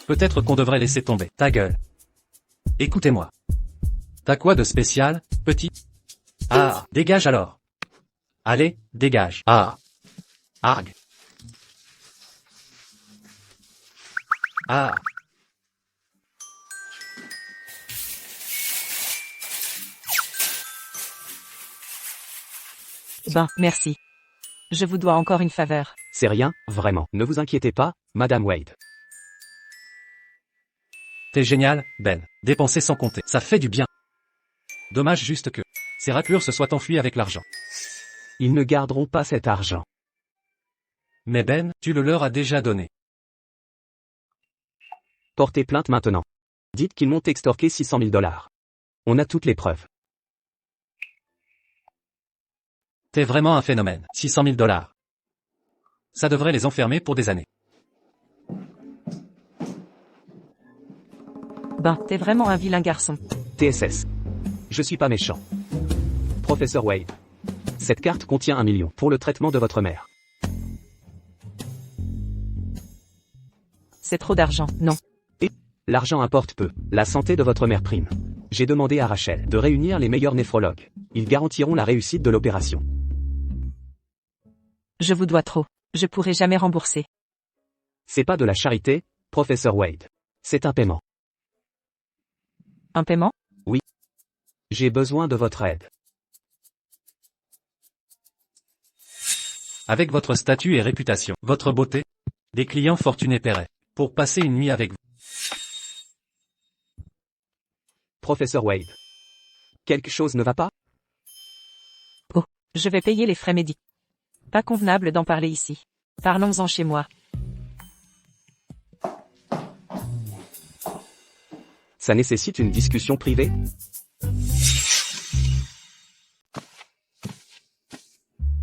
[SPEAKER 1] Peut-être qu'on devrait laisser tomber. Ta gueule. Écoutez-moi. T'as quoi de spécial, petit? Ah, dégage alors. Allez, dégage. Ah. Arg. Ah.
[SPEAKER 3] Ben, merci. Je vous dois encore une faveur.
[SPEAKER 2] C'est rien, vraiment. Ne vous inquiétez pas, Madame Wade.
[SPEAKER 1] T'es génial, Ben. Dépenser sans compter. Ça fait du bien. Dommage juste que ces raclures se soient enfuies avec l'argent.
[SPEAKER 2] Ils ne garderont pas cet argent.
[SPEAKER 1] Mais Ben, tu le leur as déjà donné.
[SPEAKER 2] Portez plainte maintenant. Dites qu'ils m'ont extorqué 600 000 $. On a toutes les preuves.
[SPEAKER 1] T'es vraiment un phénomène. 600 000 $. Ça devrait les enfermer pour des années.
[SPEAKER 3] Ben, t'es vraiment un vilain garçon.
[SPEAKER 2] TSS. Je suis pas méchant. Professeur Wade. Cette carte contient 1 million pour le traitement de votre mère.
[SPEAKER 3] C'est trop d'argent, non.
[SPEAKER 2] L'argent importe peu. La santé de votre mère prime. J'ai demandé à Rachel de réunir les meilleurs néphrologues. Ils garantiront la réussite de l'opération.
[SPEAKER 3] Je vous dois trop. Je pourrai jamais rembourser.
[SPEAKER 2] C'est pas de la charité, Professeur Wade. C'est un paiement.
[SPEAKER 3] Un paiement?
[SPEAKER 2] J'ai besoin de votre aide.
[SPEAKER 1] Avec votre statut et réputation, votre beauté, des clients fortunés paieraient pour passer une nuit avec vous.
[SPEAKER 2] Professeur Wade. Quelque chose ne va pas?
[SPEAKER 3] Oh, je vais payer les frais médicaux. Pas convenable d'en parler ici. Parlons-en chez moi.
[SPEAKER 2] Ça nécessite une discussion privée?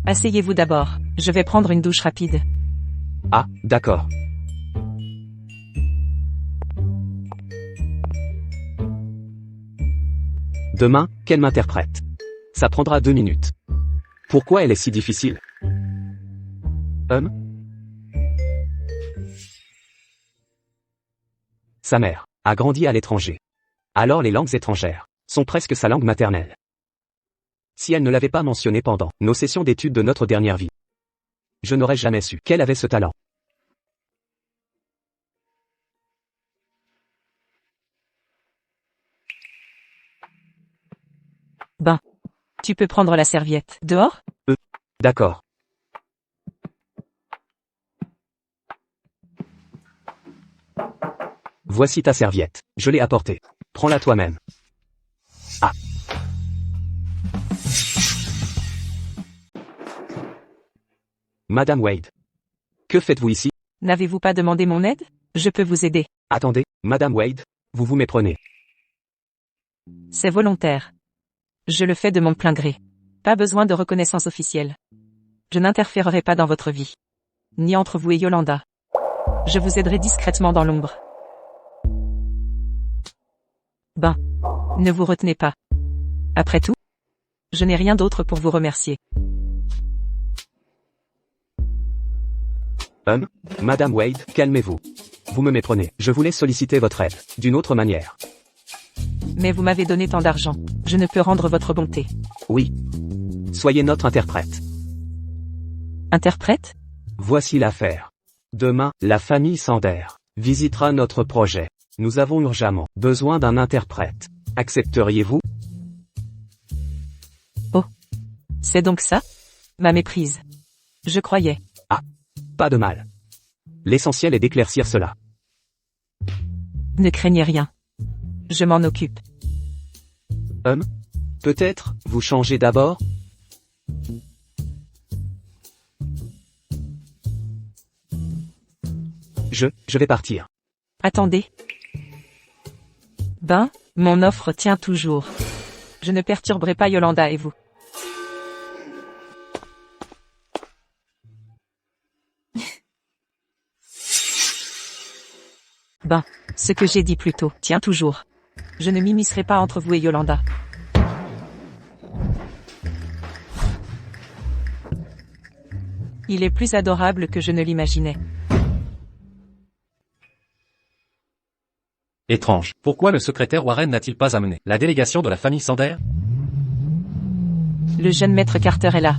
[SPEAKER 3] Asseyez-vous d'abord. Je vais prendre une douche rapide.
[SPEAKER 2] Ah, d'accord. Demain, qu'elle m'interprète. Ça prendra 2 minutes. Pourquoi elle est si difficile? Sa mère a grandi à l'étranger. Alors les langues étrangères sont presque sa langue maternelle. Si elle ne l'avait pas mentionné pendant nos sessions d'études de notre dernière vie, je n'aurais jamais su qu'elle avait ce talent.
[SPEAKER 3] Ben, tu peux prendre la serviette. Dehors?
[SPEAKER 2] D'accord. Voici ta serviette. Je l'ai apportée. Prends-la toi-même. Ah. Madame Wade. Que faites-vous ici?
[SPEAKER 3] N'avez-vous pas demandé mon aide? Je peux vous aider.
[SPEAKER 2] Attendez, Madame Wade, vous vous méprenez.
[SPEAKER 3] C'est volontaire. Je le fais de mon plein gré. Pas besoin de reconnaissance officielle. Je n'interférerai pas dans votre vie. Ni entre vous et Yolanda. Je vous aiderai discrètement dans l'ombre. Ben, ne vous retenez pas. Après tout, je n'ai rien d'autre pour vous remercier.
[SPEAKER 2] Madame Wade, calmez-vous. Vous me méprenez. Je voulais solliciter votre aide, d'une autre manière.
[SPEAKER 3] Mais vous m'avez donné tant d'argent. Je ne peux rendre votre bonté.
[SPEAKER 2] Oui. Soyez notre interprète.
[SPEAKER 3] Interprète?
[SPEAKER 2] Voici l'affaire. Demain, la famille Sander visitera notre projet. Nous avons urgemment besoin d'un interprète. Accepteriez-vous?
[SPEAKER 3] Oh. C'est donc ça? Ma méprise. Je croyais.
[SPEAKER 2] Ah. Pas de mal. L'essentiel est d'éclaircir cela.
[SPEAKER 3] Ne craignez rien. Je m'en occupe.
[SPEAKER 2] Peut-être, vous changez d'abord? Je vais partir.
[SPEAKER 3] Attendez. Ben, mon offre tient toujours. Je ne perturberai pas Yolanda et vous. Ben, ce que j'ai dit plus tôt tient toujours. Je ne m'immiscerai pas entre vous et Yolanda. Il est plus adorable que je ne l'imaginais.
[SPEAKER 1] Étrange. Pourquoi le secrétaire Warren n'a-t-il pas amené la délégation de la famille Sander?
[SPEAKER 3] Le jeune maître Carter est là.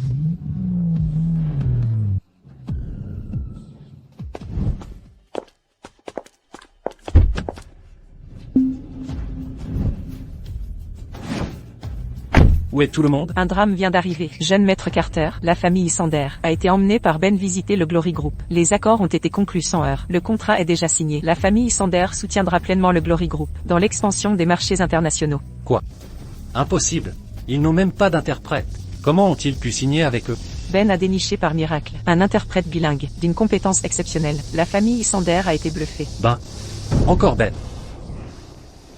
[SPEAKER 1] Où est tout le monde?
[SPEAKER 3] Un drame vient d'arriver. Jeune maître Carter, la famille Sander, a été emmenée par Ben visiter le Glory Group. Les accords ont été conclus sans heurts. Le contrat est déjà signé. La famille Sander soutiendra pleinement le Glory Group dans l'expansion des marchés internationaux.
[SPEAKER 1] Quoi? Impossible. Ils n'ont même pas d'interprète. Comment ont-ils pu signer avec eux?
[SPEAKER 3] Ben a déniché par miracle un interprète bilingue, d'une compétence exceptionnelle. La famille Sander a été bluffée.
[SPEAKER 1] Ben. Encore Ben.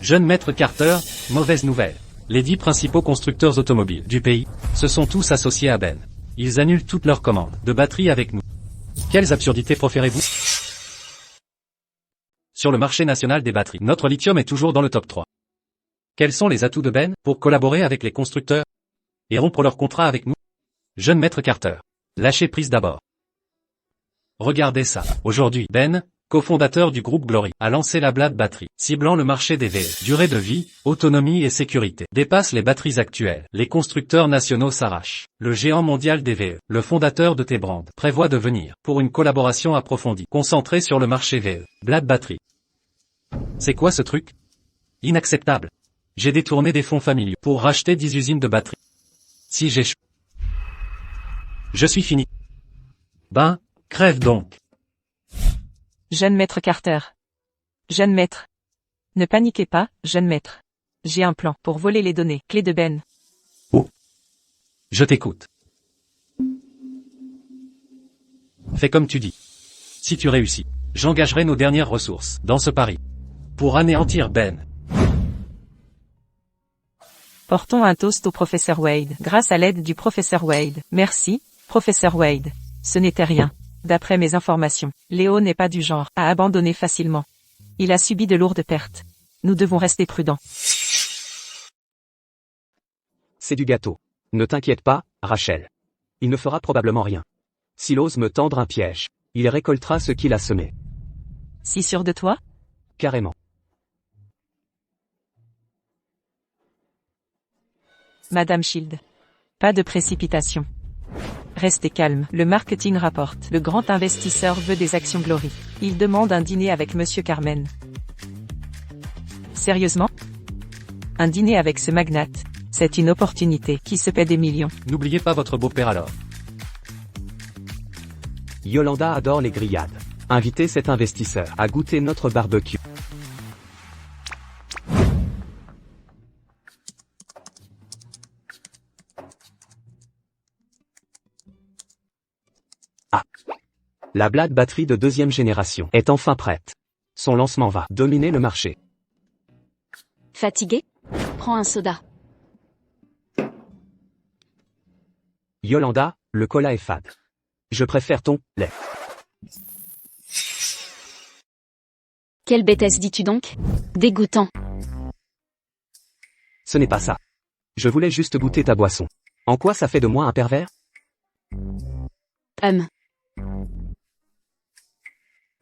[SPEAKER 1] Jeune maître Carter, mauvaise nouvelle. Les 10 principaux constructeurs automobiles du pays se sont tous associés à Ben. Ils annulent toutes leurs commandes de batterie avec nous. Quelles absurdités proférez-vous? Sur le marché national des batteries, notre lithium est toujours dans le top 3. Quels sont les atouts de Ben pour collaborer avec les constructeurs et rompre leur contrat avec nous? Jeune maître Carter, lâchez prise d'abord. Regardez ça. Aujourd'hui, Ben, cofondateur du groupe Glory, a lancé la Blade Battery, ciblant le marché des VE. Durée de vie, autonomie et sécurité dépassent les batteries actuelles. Les constructeurs nationaux s'arrachent. Le géant mondial des VE, le fondateur de T-Brand, prévoit de venir pour une collaboration approfondie, concentrée sur le marché VE. Blade Battery. C'est quoi ce truc? Inacceptable. J'ai détourné des fonds familiaux pour racheter 10 usines de batteries. Si j'échoue, je suis fini. Ben, crève donc.
[SPEAKER 3] Jeune maître Carter. Jeune maître. Ne paniquez pas, jeune maître. J'ai un plan pour voler les données, clés de Ben.
[SPEAKER 1] Oh. Je t'écoute. Fais comme tu dis. Si tu réussis, j'engagerai nos dernières ressources dans ce pari. Pour anéantir Ben.
[SPEAKER 3] Portons un toast au professeur Wade. Grâce à l'aide du professeur Wade. Merci, professeur Wade. Ce n'était rien. D'après mes informations, Léo n'est pas du genre à abandonner facilement. Il a subi de lourdes pertes. Nous devons rester prudents.
[SPEAKER 2] C'est du gâteau. Ne t'inquiète pas, Rachel. Il ne fera probablement rien. S'il ose me tendre un piège, il récoltera ce qu'il a semé.
[SPEAKER 3] Si sûr de toi?
[SPEAKER 2] Carrément.
[SPEAKER 3] Madame Shield. Pas de précipitation. Restez calme. Le marketing rapporte. Le grand investisseur veut des actions Glory. Il demande un dîner avec Monsieur Carmen. Sérieusement? Un dîner avec ce magnate, c'est une opportunité qui se paie des millions.
[SPEAKER 1] N'oubliez pas votre beau-père alors.
[SPEAKER 2] Yolanda adore les grillades. Invitez cet investisseur à goûter notre barbecue. Ah. La Black batterie de 2e génération est enfin prête. Son lancement va dominer le marché.
[SPEAKER 4] Fatigué? Prends un soda.
[SPEAKER 2] Yolanda, le cola est fade. Je préfère ton lait.
[SPEAKER 4] Quelle bêtise dis-tu donc? Dégoûtant.
[SPEAKER 2] Ce n'est pas ça. Je voulais juste goûter ta boisson. En quoi ça fait de moi un pervers?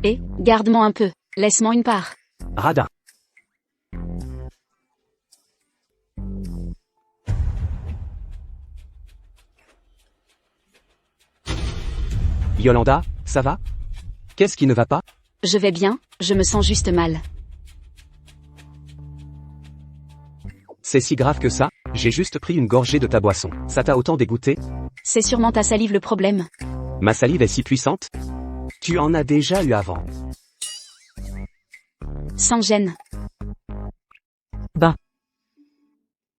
[SPEAKER 4] Et, garde-moi un peu. Laisse-moi une part.
[SPEAKER 2] Radin. Yolanda, ça va? Qu'est-ce qui ne va pas?
[SPEAKER 4] Je vais bien, je me sens juste mal.
[SPEAKER 2] C'est si grave que ça? J'ai juste pris une gorgée de ta boisson. Ça t'a autant dégoûté?
[SPEAKER 4] C'est sûrement ta salive le problème.
[SPEAKER 2] Ma salive est si puissante? Tu en as déjà eu avant.
[SPEAKER 4] Sans gêne.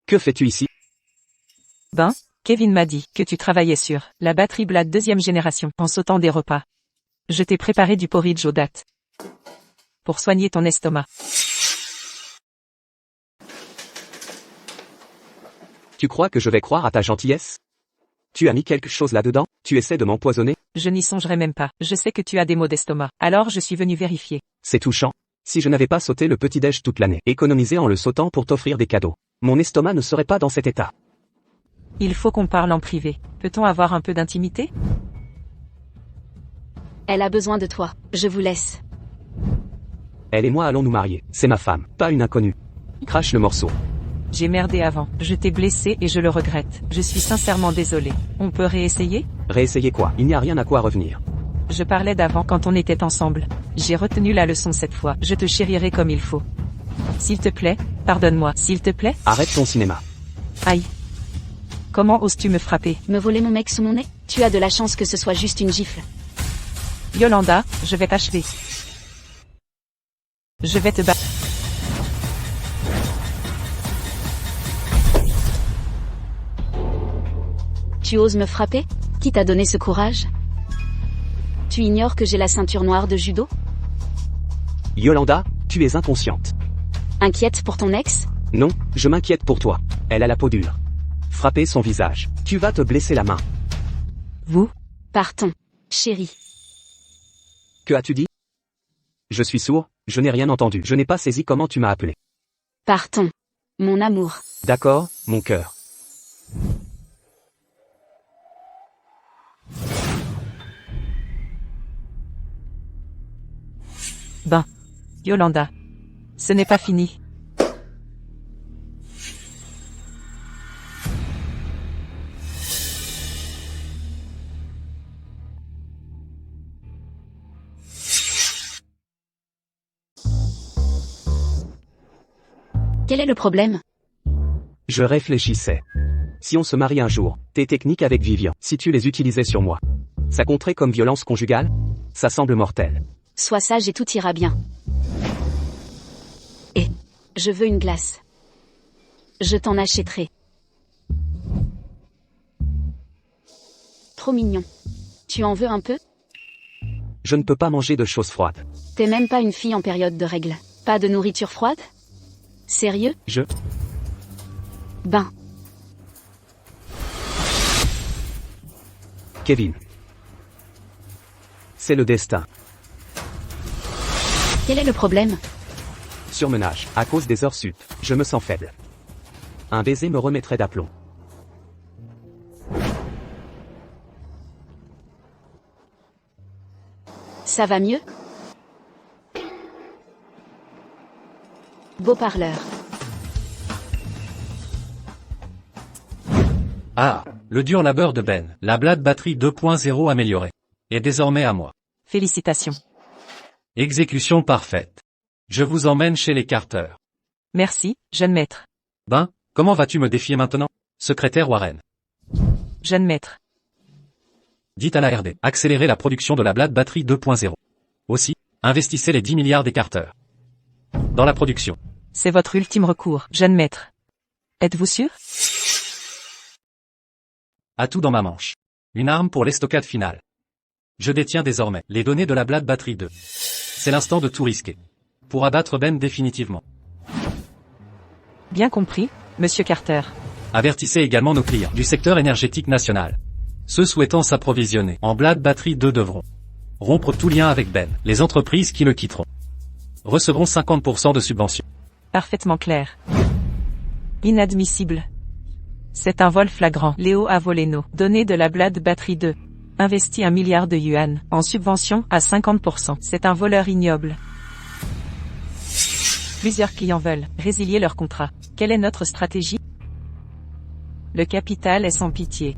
[SPEAKER 2] Que fais-tu ici?
[SPEAKER 3] Kevin m'a dit que tu travaillais sur la batterie Black 2e génération en sautant des repas. Je t'ai préparé du porridge aux dattes. Pour soigner ton estomac.
[SPEAKER 2] Tu crois que je vais croire à ta gentillesse? Tu as mis quelque chose là-dedans? Tu essaies de m'empoisonner?
[SPEAKER 3] Je n'y songerai même pas. Je sais que tu as des maux d'estomac. Alors je suis venu vérifier.
[SPEAKER 2] C'est touchant. Si je n'avais pas sauté le petit-déj toute l'année, économisé en le sautant pour t'offrir des cadeaux, mon estomac ne serait pas dans cet état.
[SPEAKER 3] Il faut qu'on parle en privé. Peut-on avoir un peu d'intimité?
[SPEAKER 4] Elle a besoin de toi. Je vous laisse.
[SPEAKER 2] Elle et moi allons nous marier. C'est ma femme, pas une inconnue. Crache le morceau.
[SPEAKER 3] J'ai merdé avant. Je t'ai blessé et je le regrette. Je suis sincèrement désolé. On peut réessayer?
[SPEAKER 2] Réessayer quoi? Il n'y a rien à quoi revenir.
[SPEAKER 3] Je parlais d'avant quand on était ensemble. J'ai retenu la leçon cette fois. Je te chérirai comme il faut. S'il te plaît, pardonne-moi. S'il te plaît?
[SPEAKER 2] Arrête ton cinéma.
[SPEAKER 3] Aïe. Comment oses-tu me frapper?
[SPEAKER 4] Me voler mon mec sous mon nez? Tu as de la chance que ce soit juste une gifle.
[SPEAKER 3] Yolanda, je vais t'achever. Je vais te battre.
[SPEAKER 4] Tu oses me frapper? Qui t'a donné ce courage? Tu ignores que j'ai la ceinture noire de judo?
[SPEAKER 2] Yolanda, tu es inconsciente.
[SPEAKER 4] Inquiète pour ton ex?
[SPEAKER 2] Non, je m'inquiète pour toi. Elle a la peau dure. Frapper son visage. Tu vas te blesser la main.
[SPEAKER 3] Vous?
[SPEAKER 4] Partons. Chérie.
[SPEAKER 2] Que as-tu dit? Je suis sourd, je n'ai rien entendu. Je n'ai pas saisi comment tu m'as appelé.
[SPEAKER 4] Partons. Mon amour.
[SPEAKER 2] D'accord, mon cœur.
[SPEAKER 3] Yolanda. Ce n'est pas fini.
[SPEAKER 4] Quel est le problème?
[SPEAKER 2] Je réfléchissais. Si on se marie un jour, tes techniques avec Vivian, si tu les utilisais sur moi, ça compterait comme violence conjugale? Ça semble mortel.
[SPEAKER 4] Sois sage et tout ira bien. Et je veux une glace. Je t'en achèterai. Trop mignon. Tu en veux un peu?
[SPEAKER 2] Je ne peux pas manger de choses froides.
[SPEAKER 4] T'es même pas une fille en période de règles. Pas de nourriture froide? Sérieux? Ben.
[SPEAKER 2] Kevin. C'est le destin.
[SPEAKER 4] Quel est le problème?
[SPEAKER 2] Surmenage, à cause des heures sup, je me sens faible. Un baiser me remettrait d'aplomb.
[SPEAKER 4] Ça va mieux? Beau parleur.
[SPEAKER 1] Ah, le dur labeur de Ben, la Blade Batterie 2.0 améliorée, est désormais à moi.
[SPEAKER 3] Félicitations.
[SPEAKER 1] Exécution parfaite. Je vous emmène chez les Carter.
[SPEAKER 3] Merci, jeune maître.
[SPEAKER 1] Ben, comment vas-tu me défier maintenant? Secrétaire Warren.
[SPEAKER 3] Jeune maître.
[SPEAKER 1] Dites à la RD, accélérez la production de la Blade Batterie 2.0. Aussi, investissez les 10 milliards des Carter dans la production.
[SPEAKER 3] C'est votre ultime recours, jeune maître. Êtes-vous sûr?
[SPEAKER 1] Atout dans ma manche. Une arme pour l'estocade finale. Je détiens désormais les données de la Blade Batterie 2. C'est l'instant de tout risquer. Pour abattre Ben définitivement.
[SPEAKER 3] Bien compris, monsieur Carter.
[SPEAKER 1] Avertissez également nos clients du secteur énergétique national. Ceux souhaitant s'approvisionner en Blade Batterie 2 devront rompre tout lien avec Ben. Les entreprises qui le quitteront recevront 50% de subvention.
[SPEAKER 3] Parfaitement clair. Inadmissible. C'est un vol flagrant. Léo Avoleno, donné de la Blade Batterie 2. Investi 1 milliard de yuan, en subvention à 50%. C'est un voleur ignoble. Plusieurs clients veulent résilier leur contrat. Quelle est notre stratégie? Le capital est sans pitié.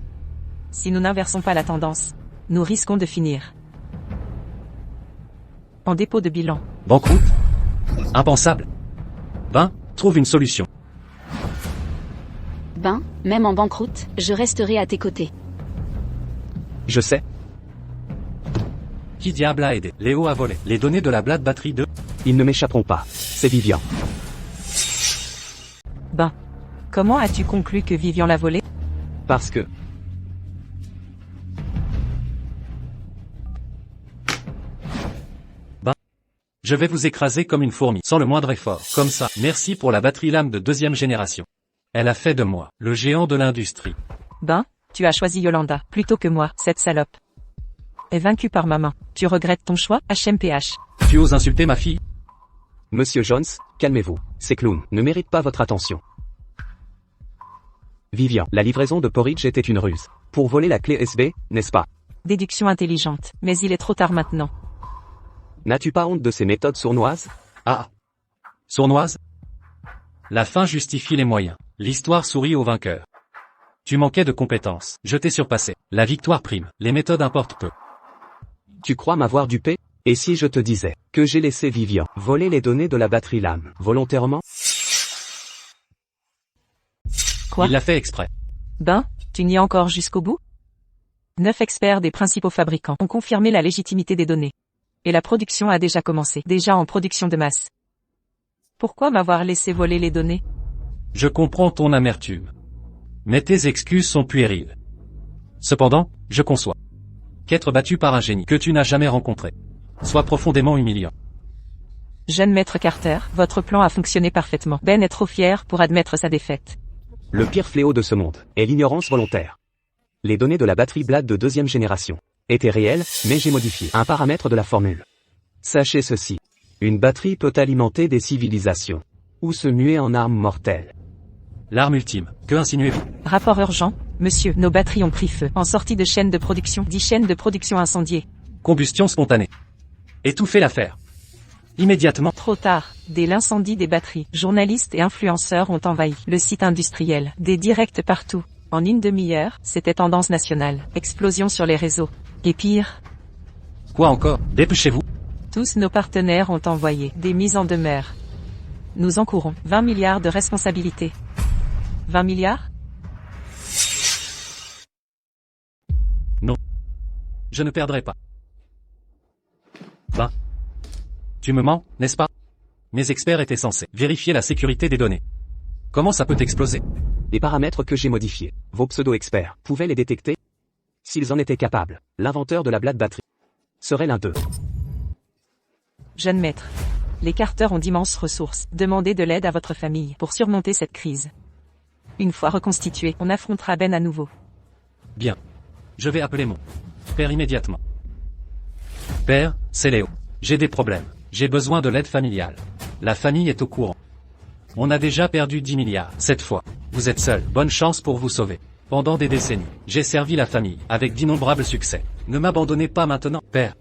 [SPEAKER 3] Si nous n'inversons pas la tendance, nous risquons de finir en dépôt de bilan.
[SPEAKER 1] Banqueroute? Impensable. Ben, trouve une solution.
[SPEAKER 4] Ben, même en banqueroute, je resterai à tes côtés.
[SPEAKER 2] Je sais.
[SPEAKER 1] Qui diable a aidé Léo à voler les données de la Blade Batterie 2?
[SPEAKER 2] Ils ne m'échapperont pas. C'est Vivian.
[SPEAKER 3] Ben, comment as-tu conclu que Vivian l'a volé?
[SPEAKER 2] Parce que...
[SPEAKER 1] Je vais vous écraser comme une fourmi, sans le moindre effort. Comme ça, merci pour la batterie lame de 2e génération. Elle a fait de moi le géant de l'industrie.
[SPEAKER 3] Ben, tu as choisi Yolanda, plutôt que moi, cette salope. Est vaincue par ma main. Tu regrettes ton choix, HMPH.
[SPEAKER 1] Tu oses insulter ma fille?
[SPEAKER 2] Monsieur Jones, calmez-vous. Ces clowns ne méritent pas votre attention. Vivian, la livraison de porridge était une ruse. Pour voler la clé USB, n'est-ce pas?
[SPEAKER 3] Déduction intelligente, mais il est trop tard maintenant.
[SPEAKER 2] N'as-tu pas honte de ces méthodes sournoises?
[SPEAKER 1] Ah. Sournoise? La fin justifie les moyens. L'histoire sourit au vainqueur. Tu manquais de compétences. Je t'ai surpassé. La victoire prime. Les méthodes importent peu.
[SPEAKER 2] Tu crois m'avoir dupé? Et si je te disais que j'ai laissé Vivian voler les données de la batterie lame, volontairement?
[SPEAKER 3] Quoi?
[SPEAKER 1] Il l'a fait exprès.
[SPEAKER 3] Ben, tu n'y es encore jusqu'au bout? 9 experts des principaux fabricants ont confirmé la légitimité des données. Et la production a déjà commencé, déjà en production de masse. Pourquoi m'avoir laissé voler les données?
[SPEAKER 1] Je comprends ton amertume. Mais tes excuses sont puériles. Cependant, je conçois qu'être battu par un génie que tu n'as jamais rencontré soit profondément humiliant.
[SPEAKER 3] Jeune maître Carter, votre plan a fonctionné parfaitement. Ben est trop fier pour admettre sa défaite.
[SPEAKER 2] Le pire fléau de ce monde est l'ignorance volontaire. Les données de la batterie Blade de 2e génération étaient réelles, mais j'ai modifié un paramètre de la formule. Sachez ceci. Une batterie peut alimenter des civilisations ou se muer en arme mortelle.
[SPEAKER 1] L'arme ultime, que insinuez-vous?
[SPEAKER 3] Rapport urgent, monsieur, nos batteries ont pris feu. En sortie de chaîne de production, 10 chaînes de production incendiées.
[SPEAKER 1] Combustion spontanée. Étouffez l'affaire. Immédiatement.
[SPEAKER 3] Trop tard. Dès l'incendie des batteries, journalistes et influenceurs ont envahi le site industriel. Des directs partout. En une demi-heure, c'était tendance nationale. Explosion sur les réseaux. Et pire.
[SPEAKER 1] Quoi encore? Dépêchez-vous.
[SPEAKER 3] Tous nos partenaires ont envoyé des mises en demeure. Nous encourons 20 milliards de responsabilités. 20 milliards?
[SPEAKER 1] Non. Je ne perdrai pas. Ben. Tu me mens, n'est-ce pas? Mes experts étaient censés vérifier la sécurité des données. Comment ça peut exploser?
[SPEAKER 2] Les paramètres que j'ai modifiés, vos pseudo-experts, pouvaient les détecter? S'ils en étaient capables, l'inventeur de la Blade Batterie serait l'un d'eux.
[SPEAKER 3] Jeune maître. Les Carter ont d'immenses ressources. Demandez de l'aide à votre famille pour surmonter cette crise. Une fois reconstitué, on affrontera Ben à nouveau.
[SPEAKER 1] Bien. Je vais appeler mon père immédiatement. Père, c'est Léo. J'ai des problèmes. J'ai besoin de l'aide familiale. La famille est au courant. On a déjà perdu 10 milliards. Cette fois, vous êtes seul. Bonne chance pour vous sauver. Pendant des décennies, j'ai servi la famille avec d'innombrables succès. Ne m'abandonnez pas maintenant, père.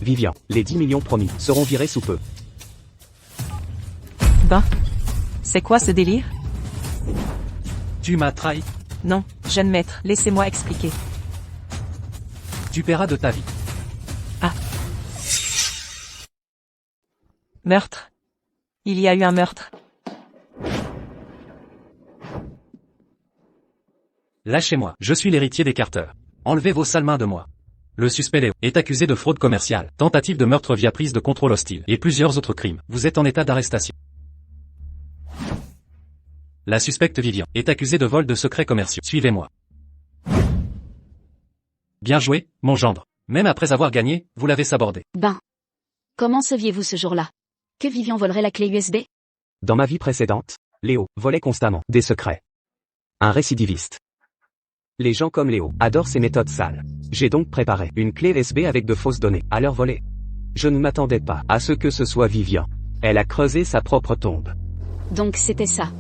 [SPEAKER 2] Vivian, les 10 millions promis seront virés sous peu.
[SPEAKER 3] Ben. C'est quoi ce délire?
[SPEAKER 1] Tu m'as trahi.
[SPEAKER 3] Non, jeune maître, laissez-moi expliquer.
[SPEAKER 1] Tu paieras de ta vie.
[SPEAKER 3] Meurtre. Il y a eu un meurtre.
[SPEAKER 1] Lâchez-moi, je suis l'héritier des Carter. Enlevez vos sales mains de moi. Le suspect Léo est accusé de fraude commerciale, tentative de meurtre via prise de contrôle hostile, et plusieurs autres crimes. Vous êtes en état d'arrestation. La suspecte Vivian est accusée de vol de secrets commerciaux. Suivez-moi. Bien joué, mon gendre. Même après avoir gagné, vous l'avez sabordé.
[SPEAKER 4] Ben. Comment saviez-vous ce jour-là que Vivian volerait la clé USB?
[SPEAKER 2] Dans ma vie précédente, Léo volait constamment des secrets. Un récidiviste. Les gens comme Léo adorent ces méthodes sales. J'ai donc préparé une clé USB avec de fausses données à leur voler. Je ne m'attendais pas à ce que ce soit Vivian. Elle a creusé sa propre tombe.
[SPEAKER 4] Donc c'était ça.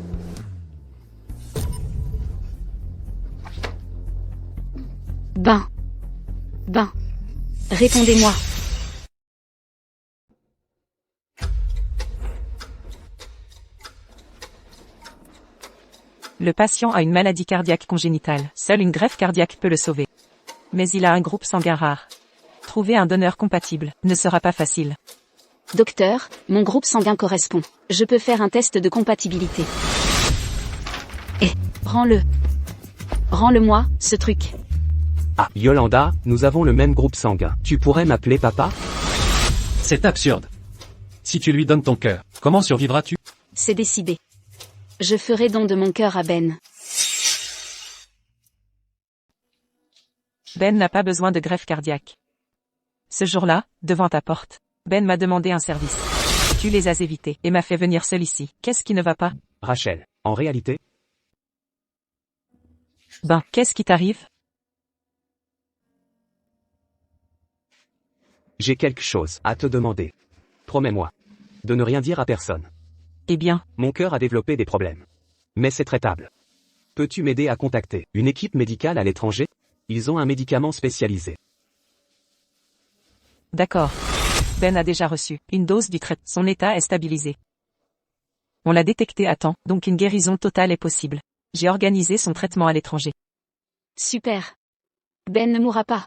[SPEAKER 4] Ben. Répondez-moi.
[SPEAKER 3] Le patient a une maladie cardiaque congénitale. Seule une greffe cardiaque peut le sauver. Mais il a un groupe sanguin rare. Trouver un donneur compatible ne sera pas facile.
[SPEAKER 4] Docteur, mon groupe sanguin correspond. Je peux faire un test de compatibilité. Rends-le. Rends-le-moi, ce truc.
[SPEAKER 2] Ah, Yolanda, nous avons le même groupe sanguin. Tu pourrais m'appeler papa?
[SPEAKER 1] C'est absurde. Si tu lui donnes ton cœur, comment survivras-tu?
[SPEAKER 4] C'est décidé. Je ferai don de mon cœur à Ben.
[SPEAKER 3] Ben n'a pas besoin de greffe cardiaque. Ce jour-là, devant ta porte, Ben m'a demandé un service. Tu les as évités et m'a fait venir seul ici. Qu'est-ce qui ne va pas?
[SPEAKER 2] Rachel, en réalité?
[SPEAKER 3] Ben, qu'est-ce qui t'arrive?
[SPEAKER 2] J'ai quelque chose à te demander. Promets-moi de ne rien dire à personne.
[SPEAKER 3] Eh bien,
[SPEAKER 2] Mon cœur a développé des problèmes. Mais c'est traitable. Peux-tu m'aider à contacter une équipe médicale à l'étranger? Ils ont un médicament spécialisé.
[SPEAKER 3] d'accord. Ben a déjà reçu une dose du traitement. Son état est stabilisé. On l'a détecté à temps, donc une guérison totale est possible. J'ai organisé son traitement à l'étranger.
[SPEAKER 4] Super. Ben ne mourra pas.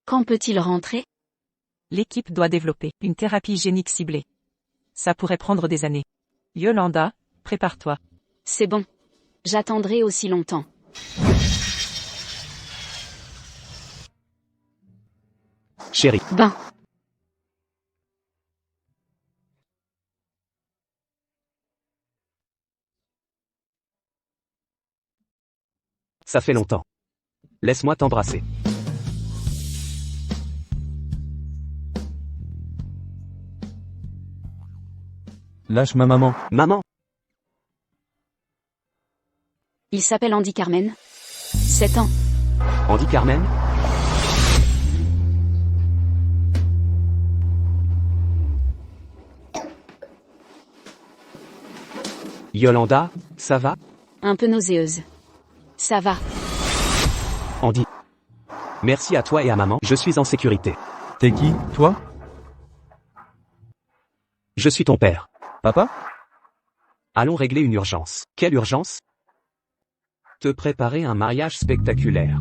[SPEAKER 4] Quand peut-il rentrer?
[SPEAKER 3] L'équipe doit développer une thérapie génique ciblée. Ça pourrait prendre des années. Yolanda, prépare-toi.
[SPEAKER 4] C'est bon. J'attendrai aussi longtemps.
[SPEAKER 2] Chérie,
[SPEAKER 4] Ben.
[SPEAKER 2] ça fait longtemps. Laisse-moi t'embrasser.
[SPEAKER 5] Lâche ma maman.
[SPEAKER 2] Maman,
[SPEAKER 4] Il s'appelle Andy Carmen. 7 ans.
[SPEAKER 2] Andy Carmen? Yolanda, ça va?
[SPEAKER 4] Un peu nauséeuse. Ça va.
[SPEAKER 2] Andy. Merci à toi et à maman, je suis en sécurité.
[SPEAKER 5] T'es qui, toi?
[SPEAKER 2] Je suis ton père.
[SPEAKER 5] Papa?
[SPEAKER 2] Allons régler une urgence. Quelle urgence? Te préparer un mariage spectaculaire.